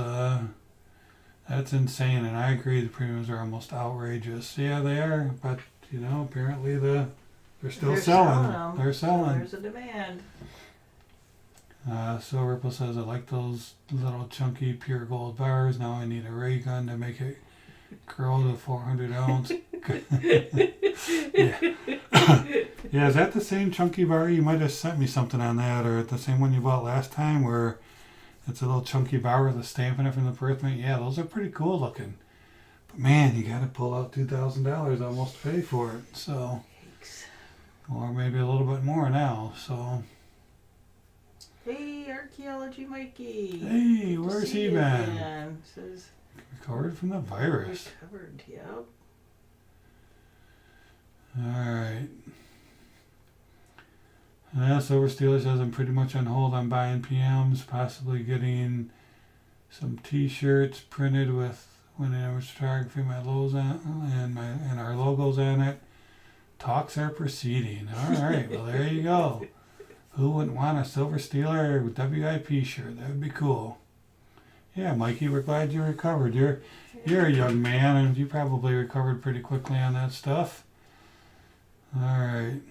that's insane, and I agree. The premiums are almost outrageous. Yeah, they are, but you know, apparently they're still selling. They're selling. So there's a demand. So Ripple says, I like those little chunky pure gold bars. Now I need a ray gun to make it grow to 400 ounce. Yeah. Yeah, is that the same chunky bar? You might have sent me something on that, or the same one you bought last time where it's a little chunky bar with a stamp in it from the Perth Mint. Yeah, those are pretty cool looking. But man, you got to pull out $2,000 almost to pay for it. So, or maybe a little bit more now. So. Hey, Archaeology Mikey. Hey, where's he been? Says recovered from the virus. Recovered, yep. Alright. Silver Steeler says I'm pretty much on hold on buying PMs, possibly getting some t-shirts printed with when I was photography my logos on and our logos on it. Talks are proceeding. Alright, well there you go. Who wouldn't want a Silver Steeler WIP shirt? That would be cool. Yeah, Mikey, we're glad you recovered. You're a young man, and you probably recovered pretty quickly on that stuff. All right.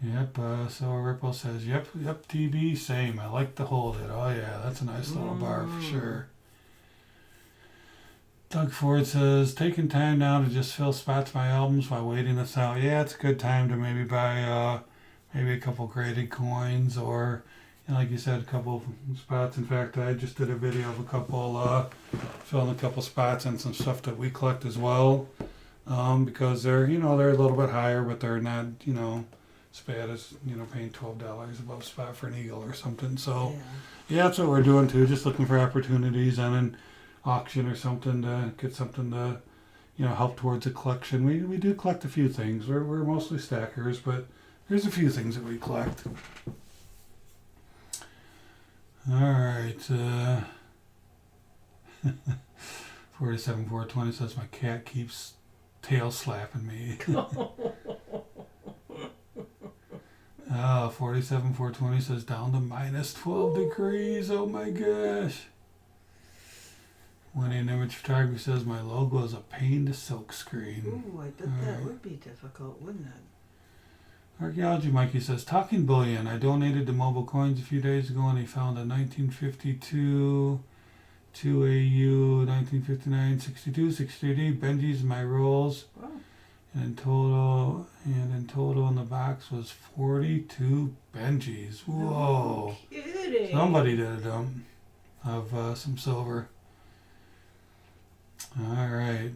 Yep. So Ripple says, "Yep, TB, same. I like to hold it. Oh yeah, that's a nice little bar for sure." Doug Ford says, taking time now to just fill spots my albums while waiting this out. Yeah, it's a good time to maybe buy maybe a couple graded coins or, like you said, a couple spots. In fact, I just did a video of a couple, filling a couple spots and some stuff that we collect as well. Because they're, they're a little bit higher, but they're not, as bad as, paying $12 above spot for an eagle or something. So, yeah, that's what we're doing too, just looking for opportunities on an auction or something to get something to, help towards a collection. We do collect a few things. We're mostly stackers, but there's a few things that we collect. All right. 47,420 says my cat keeps tail slapping me. 47,420 says down to minus 12 degrees. Oh my gosh. Winning Image Photography says my logo is a pain to silk screen. Ooh, I bet that would be difficult, wouldn't it? Archaeology Mikey says, Talking Bullion. I donated to Mobile Coins a few days ago and he found a 1952 2AU, 1959, 62, 63D, Benji's and my rolls. Wow. And in total in the box was 42 Benjis. Whoa. No kidding. Somebody did a dump of some silver. All right.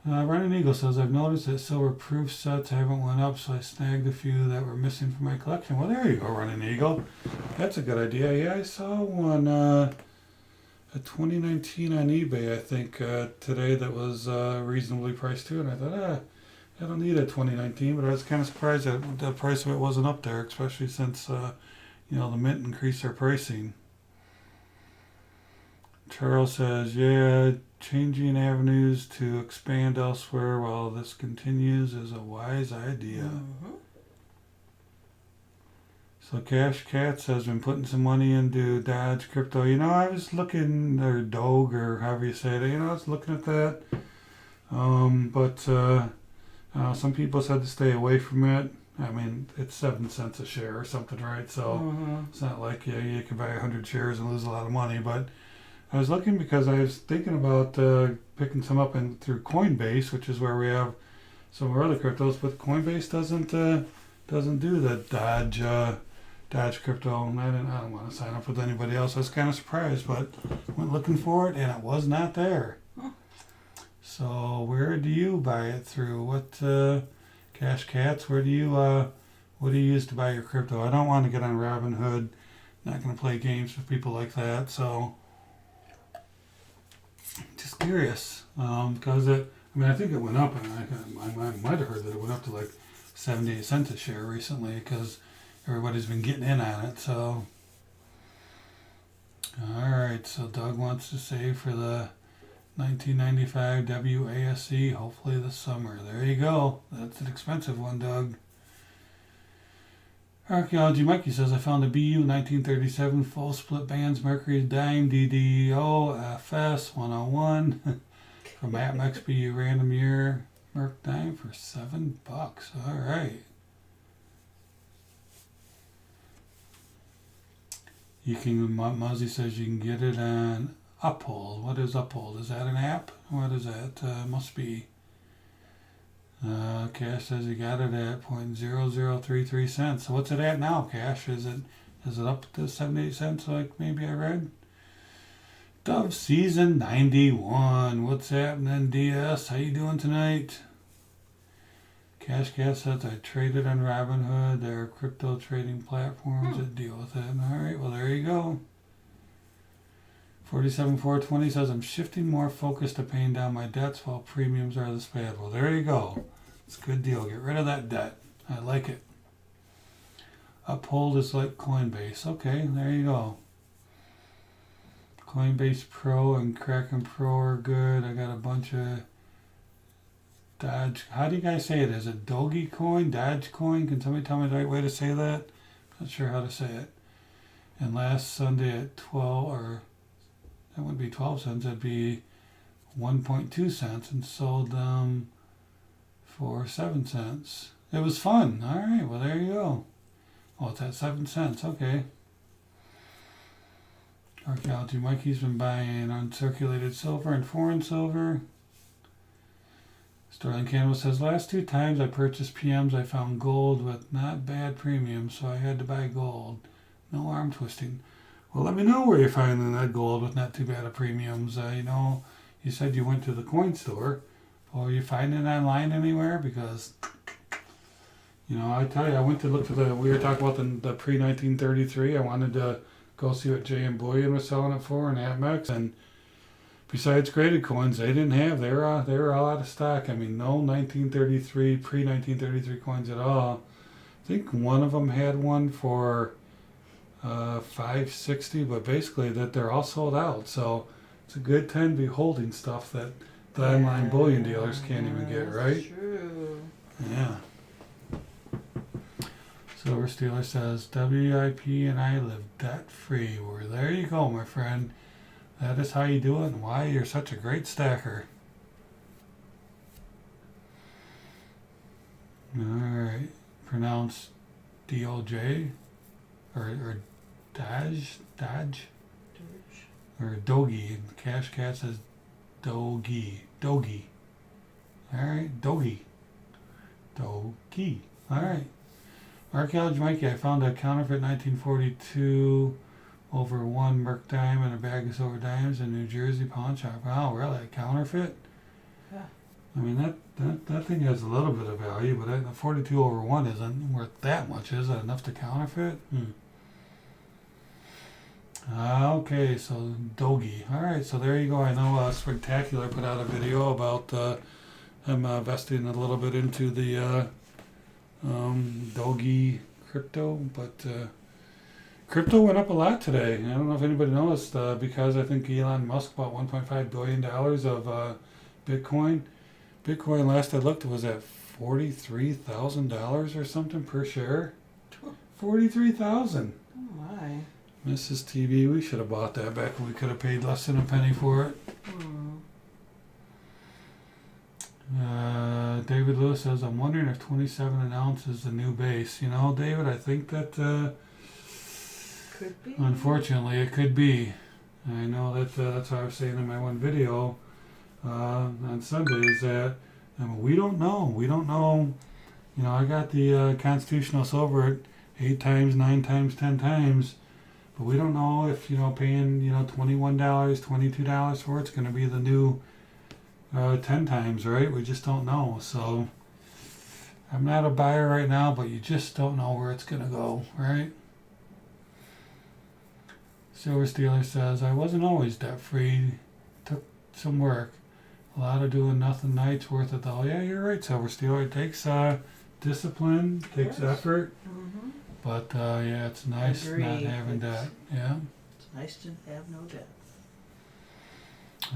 Running Eagle says, I've noticed that silver proof sets haven't went up, so I snagged a few that were missing from my collection. Well, there you go, Running Eagle. That's a good idea. Yeah, I saw one, a 2019 on eBay, I think, today that was reasonably priced too. And I thought, I don't need a 2019, but I was kind of surprised that the price of it wasn't up there, especially since, the Mint increased their pricing. Charles says, yeah, changing avenues to expand elsewhere while this continues is a wise idea. Mm-hmm. So Cash Cats has been putting some money into Dodge crypto. I was looking, or Doge, or however you say it, I was looking at that. But some people said to stay away from it. I mean, it's 7 cents a share or something, right? So it's not like you can buy 100 shares and lose a lot of money, but I was looking because I was thinking about picking some up through Coinbase, which is where we have some of our other cryptos, but Coinbase doesn't do the Dodge crypto. And I don't want to sign up with anybody else. I was kind of surprised, but went looking for it and it was not there. Huh. So where do you buy it through? What Cash Cats? What do you use to buy your crypto? I don't want to get on Robinhood. Not going to play games with people like that. So. Just curious, because I think it went up, and I might have heard that it went up to like 78 cents a share recently, because everybody's been getting in on it. So, all right. So Doug wants to save for the 1995 WASC, hopefully this summer. There you go. That's an expensive one, Doug. Archaeology Mikey says, I found a BU 1937 full split bands Mercury's dime DDO FS 101 from APMEX BU random year Merc dime for $7. All right. You can, Muzzy says you can get it on Uphold. What is Uphold? Is that an app? What is that? Must be. Cash says he got it at 0.0033 cents. So what's it at now, Cash? Is it up to 78 cents like maybe I read? Dove Season 91. What's happening, DS? How you doing tonight? Cash says I traded on Robinhood. There are crypto trading platforms that deal with it. All right, well there you go. 47,420 says I'm shifting more focus to paying down my debts while premiums are this bad. Well, there you go. It's a good deal. Get rid of that debt. I like it. Uphold is like Coinbase. Okay, there you go. Coinbase Pro and Kraken Pro are good. I got a bunch of Dodge. How do you guys say it? Is it Dogecoin? Dogecoin? Can somebody tell me the right way to say that? I'm not sure how to say it. And last Sunday at 12, or that wouldn't be 12 cents, that'd be 1.2 cents, and sold them for 7 cents. It was fun. All right, well, there you go. Oh, it's at 7 cents. Okay. Archaeology Mikey's been buying uncirculated silver and foreign silver. Sterling Cannabis says, last 2 times I purchased PMs, I found gold with not bad premiums, so I had to buy gold. No arm twisting. Well, let me know where you're finding that gold with not too bad of premiums. You said you went to the coin store. Or you find it online anywhere? Because, I tell you, I went to look for we were talking about the pre-1933. I wanted to go see what J.M. Bullion was selling it for and Amex. And besides graded coins, they didn't have. They were all out of stock. I mean, no 1933, pre-1933 coins at all. I think one of them had one for $5.60, but basically that they're all sold out. So it's a good time to be holding stuff that the online bullion dealers can't even get, right? True. Yeah. Silver Stealer says, WIP and I live debt-free. Well, there you go, my friend. That is how you do it and why you're such a great stacker. Alright. Pronounced DOJ? Or Dodge? Or Dogie. Cash Cat says Dogie. Alright, Dogie. Alright. Archaeology Mikey, I found a counterfeit 1942 over 1 Merc dime and a bag of silver dimes in New Jersey pawn shop. Wow, really? A counterfeit? Yeah. I mean, that thing has a little bit of value, but the 42 over 1 isn't worth that much. Is that enough to counterfeit? Okay, so Dogie. Alright, so there you go. I know Spectacular put out a video about him investing a little bit into the Dogie crypto, but crypto went up a lot today. I don't know if anybody noticed, because I think Elon Musk bought $1.5 billion of Bitcoin. Bitcoin, last I looked, was at $43,000 or something per share. 43,000. Oh my. Mrs. TV, we should have bought that back when we could have paid less than a penny for it. David Lewis says, I'm wondering if 27 an ounce is the new base. David, I think that could be. Unfortunately it could be. I know that that's what I was saying in my one video on Sunday, is that we don't know. I got the constitutional silver at 8 times, 9 times, 10 times. But we don't know if, paying, $21, $22 for it's going to be the new 10 times, right? We just don't know. So I'm not a buyer right now, but you just don't know where it's going to go, right? Silver Stealer says, I wasn't always debt-free. Took some work. A lot of doing nothing nights worth it though. Yeah, you're right, Silver Stealer. It takes discipline, takes effort. Mm-hmm. But yeah, it's nice not having debt. Yeah. It's nice to have no debt.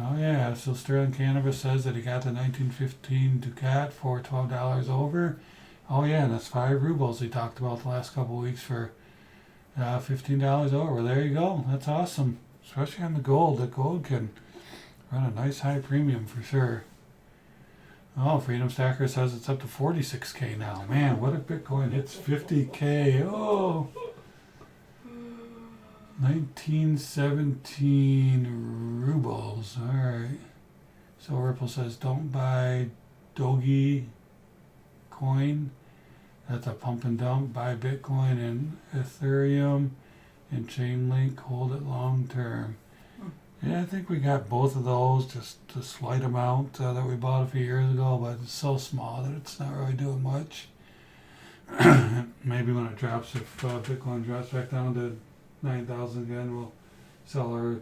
Oh yeah. So Sterling Cannabis says that he got the 1915 Ducat for $12 over. Oh yeah, and that's 5 rubles he talked about the last couple of weeks for $15 over. There you go. That's awesome. Especially on the gold. The gold can run a nice high premium for sure. Oh, Freedom Stacker says it's up to 46K now. Man, what if Bitcoin hits 50K? Oh, 1917 rubles. All right. So Ripple says don't buy Doge coin. That's a pump and dump. Buy Bitcoin and Ethereum and Chainlink. Hold it long term. Yeah, I think we got both of those, just a slight amount that we bought a few years ago, but it's so small that it's not really doing much. Maybe when it drops, if Bitcoin drops back down to 9,000 again, we'll sell our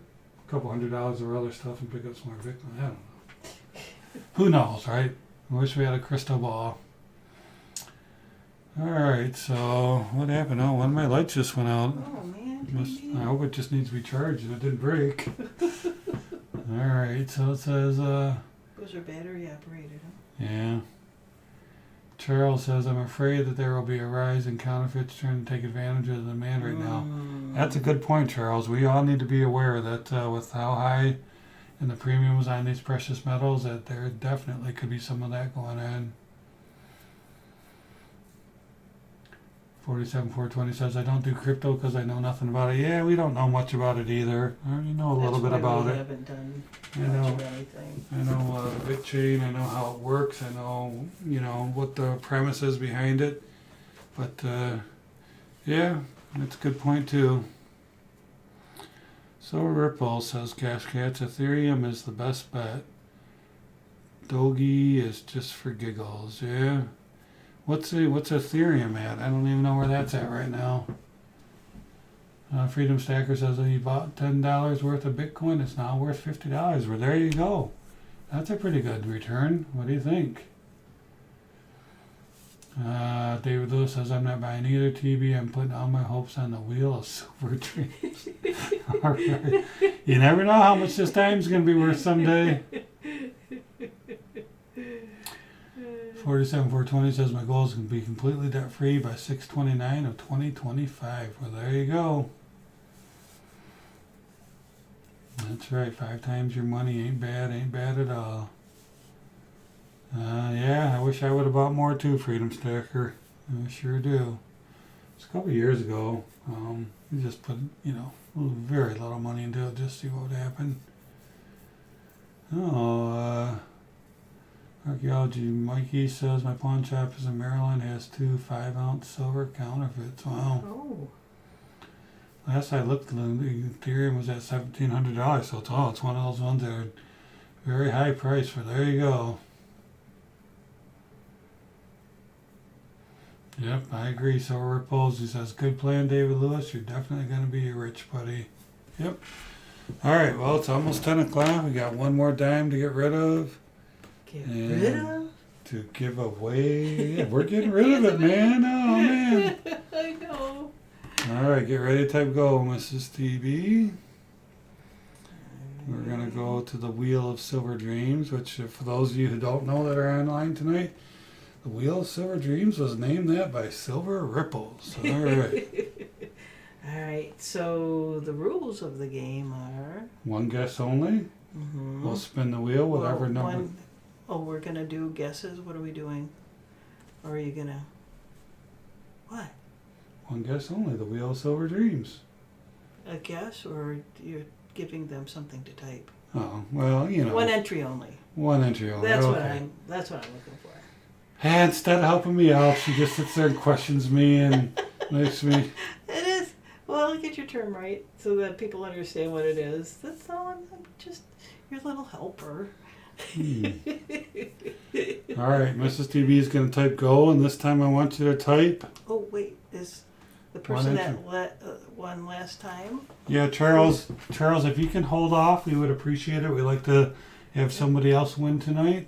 couple $100 of other stuff and pick up some more Bitcoin. I don't know. Who knows, right? I wish we had a crystal ball. Alright, so what happened? Oh, one of my lights just went out. Oh man. I hope it just needs to be charged and it didn't break. Alright, so it says, Those are battery operated, huh? yeah. Charles says, I'm afraid that there will be a rise in counterfeits trying to take advantage of the demand right now. That's a good point, Charles. We all need to be aware that with how high in the premiums on these precious metals, that there definitely could be some of that going on. 47,420 says, I don't do crypto because I know nothing about it. Yeah, we don't know much about it either. I already know a little bit about we it. haven't done I much know. of anything. I know the BitChain. I know how it works. I know, what the premise is behind it. But yeah, that's a good point too. So Ripple says, Cash Cats, Ethereum is the best bet. Doge is just for giggles. Yeah. What's Ethereum at? I don't even know where that's at right now. Freedom Stacker says, oh, you bought $10 worth of Bitcoin. It's now worth $50. Well, there you go. That's a pretty good return. What do you think? David Lewis says, I'm not buying either TB. I'm putting all my hopes on the wheel of silver dreams. All right. You never know how much this time's going to be worth someday. 47,420 says, my goal is to be completely debt free by 6/29 of 2025. Well, there you go. That's right. 5 times your money ain't bad at all. Yeah, I wish I would have bought more too, Freedom Stacker. I sure do. It's a couple years ago. We just put, very little money into it just to see what would happen. Archaeology Mikey says, my pawn shop is in Maryland, has 2 5-ounce silver counterfeits. Wow. Oh. Last I looked, the Ethereum was at $1,700, so it's one of those ones that are very high price for. There you go. Yep, I agree. So Ripples, he says, good plan, David Lewis. You're definitely going to be a rich buddy. Yep. All right, well, it's almost 10 o'clock. We got one more dime to get rid of. Get rid of? To give away. Yeah, we're getting rid of it, man. Oh, man. I know. All right, get ready to type go, Mrs. TB. We're going to go to the Wheel of Silver Dreams, which, for those of you who don't know that are online tonight, the Wheel of Silver Dreams was named that by Silver Ripples. All right. All right, so the rules of the game are... One guess only. Mm-hmm. We'll spin the wheel, whatever number... we're going to do guesses? What are we doing? Or are you going to... What? One guess only, the Wheel of Silver Dreams. A guess, or you're giving them something to type? Oh, well, One entry only. One entry only. That's okay. what I'm looking for. And instead of helping me out, she just sits there and questions me and makes me... It is. Well, get your term right so that people understand what it is. That's all. I'm just your little helper. All right, Mrs. TB is going to type go, and this time I want you to type... Oh, wait. Is the person that won last time? Yeah, Charles, if you can hold off, we would appreciate it. We like to have somebody else win tonight.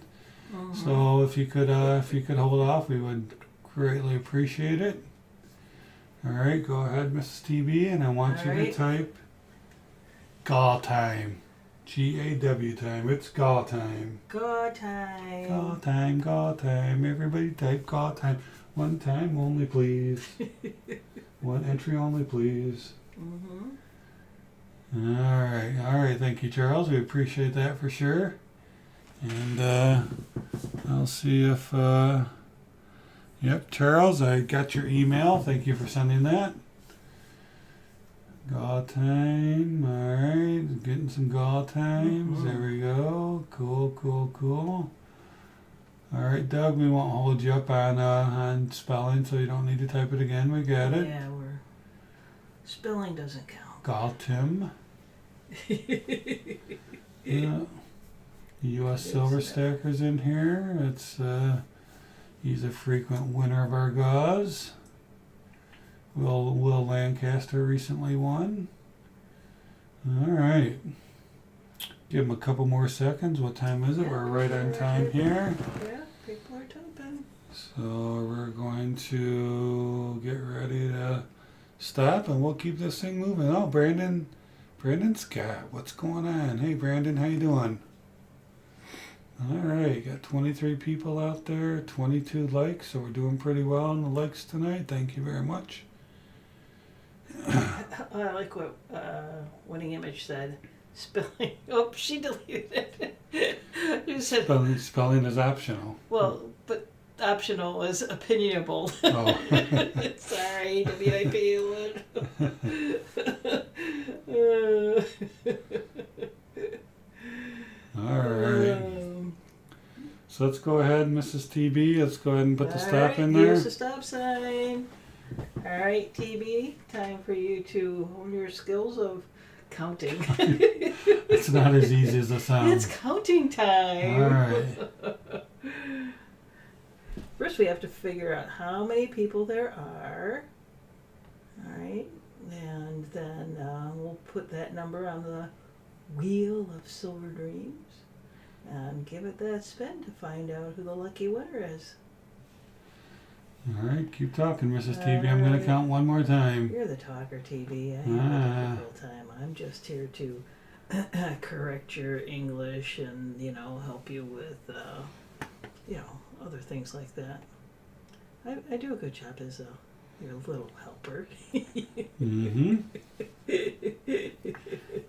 Mm-hmm. So if you could hold off, we would greatly appreciate it. All right, go ahead, Mrs. TB, and I want you to type GAW time. GAW time. It's GAW time. GAW time. GAW time, GAW time. Everybody type GAW time. One time only, please. One entry only, please. Mm-hmm. All right. Thank you, Charles. We appreciate that for sure. And I'll see if... Yep, Charles, I got your email. Thank you for sending that. GAW time. All right, getting some GAW times. Mm-hmm. There we go. Cool. All right, Doug, we won't hold you up on spelling, so you don't need to type it again. We got it. Yeah, spelling doesn't count. GAW Tim. Yeah. U.S. Silver Stacker's in here. It's he's a frequent winner of our GAWs. Will Lancaster recently won. All right. Give him a couple more seconds. What time is it? We're right on time here. Yeah, people are typing. So we're going to get ready to stop, and we'll keep this thing moving. Oh, Brandon Scott, what's going on? Hey, Brandon, how you doing? All right, got 23 people out there, 22 likes, so we're doing pretty well on the likes tonight. Thank you very much. I like what Winning Image said. Spelling. Oh, she deleted it. You said spelling is optional. Well, but optional was opinionable. Oh. Sorry, WIP All right. So let's go ahead, Mrs. TB. Let's go ahead and put the stop in there. Here's the stop sign. All right, TB, time for you to hone your skills of counting. It's not as easy as it sounds. It's counting time. All right. First, we have to figure out how many people there are. All right, and then we'll put that number on the wheel of silver dreams and give it that spin to find out who the lucky winner is. All right, keep talking, Mrs. TB. I'm going to count one more time. You're the talker, TB. I have a difficult time. I'm just here to correct your English and, help you with, other things like that. I do a good job as your little helper. Mm-hmm.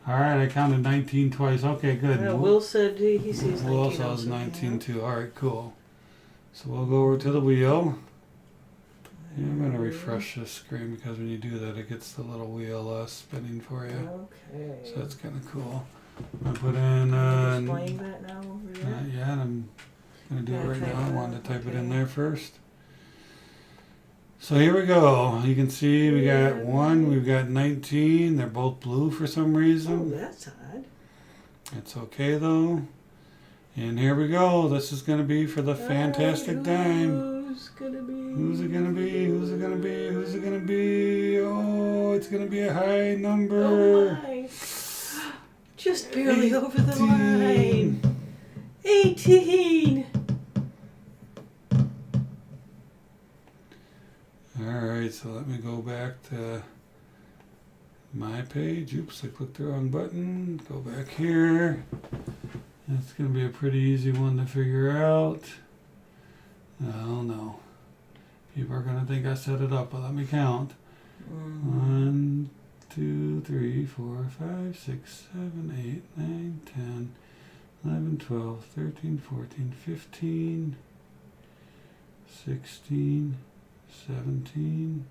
All right, I counted 19 twice. Okay, good. Will said he sees 19. Will says 19 too. All right, cool. So we'll go over to the wheel. Yeah, I'm going to refresh this screen because when you do that, it gets the little wheel spinning for you. Okay. So that's kind of cool. I'm going to put in... displaying that now over there? Not yet. I'm going to do it right now. I wanted to type it in there first. So here we go. You can see we got 1, we've got 19. They're both blue for some reason. Oh, that's odd. It's okay though. And here we go. This is going to be for the fantastic dime. Who's gonna be? Who's it gonna be? Who's it gonna be? Who's it gonna be? Oh, it's gonna be a high number. Oh my. Just barely 18. over the line. 18. Alright, so let me go back to my page. Oops, I clicked the wrong button. Go back here. That's gonna be a pretty easy one to figure out. Oh no. People are going to think I set it up, but let me count. 1, 2, 3, 4, 5, 6, 7, 8, 9, 10, 11, 12, 13, 14, 15, 16, 17,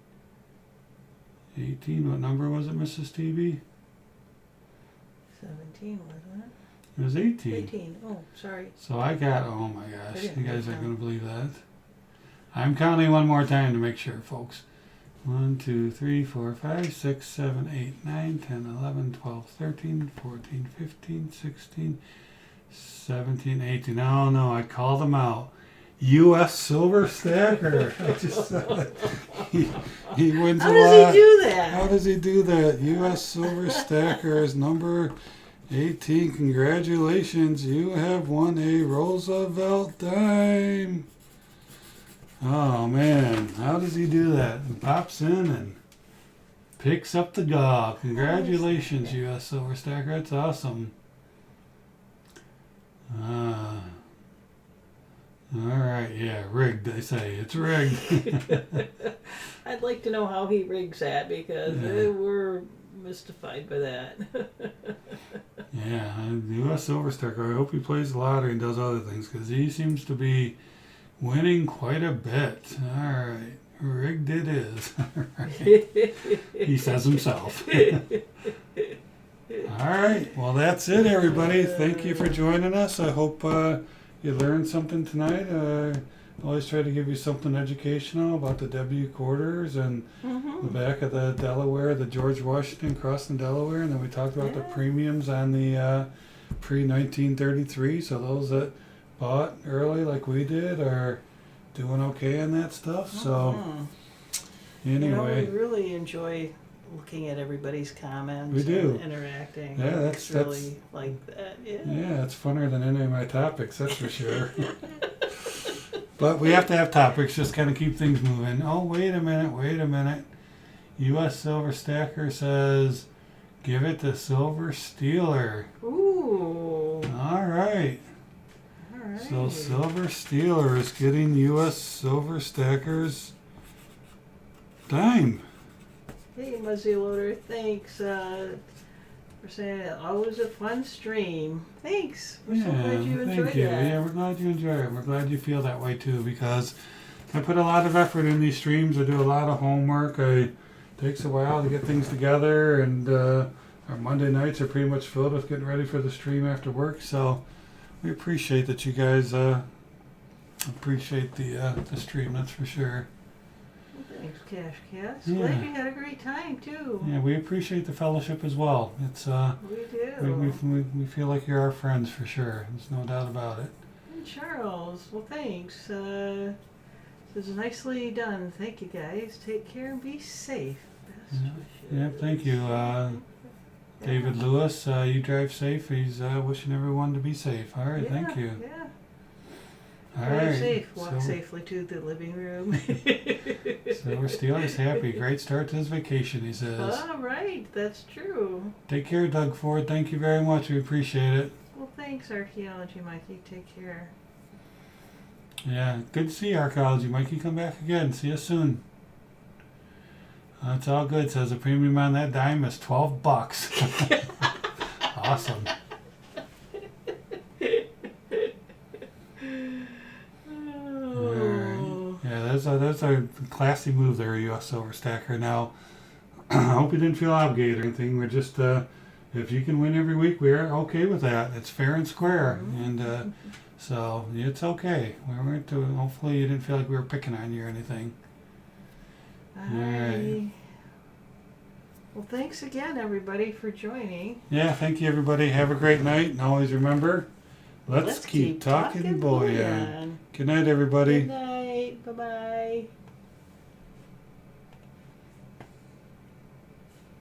18. What number was it, Mrs. TB? 17, wasn't it? It was 18. 18. Oh, sorry. So I got, oh my gosh, you guys aren't going to believe that. I'm counting one more time to make sure, folks. 1, 2, 3, 4, 5, 6, 7, 8, 9, 10, 11, 12, 13, 14, 15, 16, 17, 18. Oh no, I called them out. U.S. Silver Stacker. I just he wins a lot. How does he do that? How does he do that? U.S. Silver Stacker is number 18. Congratulations, you have won a Roosevelt dime. Oh man, how does he do that? He pops in and picks up the gob. Congratulations, U.S. Silver Stacker. That's awesome. Alright, yeah, rigged, they say. It's rigged. I'd like to know how he rigs that because we're mystified by that. Yeah, U.S. Silver Stacker. I hope he plays the lottery and does other things because he seems to be winning quite a bit. All right. Rigged it is. Right. He says himself. All right. Well, that's it, everybody. Thank you for joining us. I hope you learned something tonight. I always try to give you something educational about the W quarters and the back of the Delaware, the George Washington crossing Delaware. And then we talked about the premiums on the pre-1933. So those that bought early like we did are doing okay on that stuff. So anyway, we really enjoy looking at everybody's comments. We do. And interacting. Yeah, that's really like that. Yeah, it's funner than any of my topics, that's for sure. But we have to have topics, just kind of keep things moving. Oh, wait a minute. U.S. Silver Stacker says, give it to Silver Stealer. Ooh. All right. So Silver Stealer is getting U.S. Silver Stacker's dime. Hey, Muzzy Loader, thanks. for saying always a fun stream. Thanks. We're so glad you enjoyed thank you. that. Yeah, we're glad you enjoy it. We're glad you feel that way too, because I put a lot of effort in these streams. I do a lot of homework. It takes a while to get things together, and our Monday nights are pretty much filled with getting ready for the stream after work. So we appreciate that you guys appreciate the stream. That's for sure. Thanks, Cash Cats. Yeah. Glad you had a great time too. Yeah, we appreciate the fellowship as well. It's We do. we feel like you're our friends for sure. There's no doubt about it. And Charles, well, thanks. This is nicely done. Thank you, guys. Take care and be safe. Best wishes. Yeah, thank you. David Lewis, you drive safe. He's wishing everyone to be safe. All right, thank you. Yeah. All Drive right. safe. Walk so, safely to the living room. so we're Steelers happy. Great start to his vacation, he says. All right, that's true. Take care, Doug Ford. Thank you very much. We appreciate it. Well, thanks, Archaeology Mikey. Take care. Yeah, good to see you, Archaeology Mikey. Come back again. See you soon. It's all good. Says the premium on that dime is $12. Awesome. Oh. Yeah, that's a classy move there, U.S. Overstacker. Now, I hope you didn't feel obligated or anything. We're just, if you can win every week, we're okay with that. It's fair and square, and so it's okay. We weren't. Hopefully, you didn't feel like we were picking on you or anything. Alright. Well, thanks again, everybody, for joining. Yeah, thank you, everybody. Have a great night, and always remember, let's keep talking bullion. Good night, everybody. Good night. Bye-bye.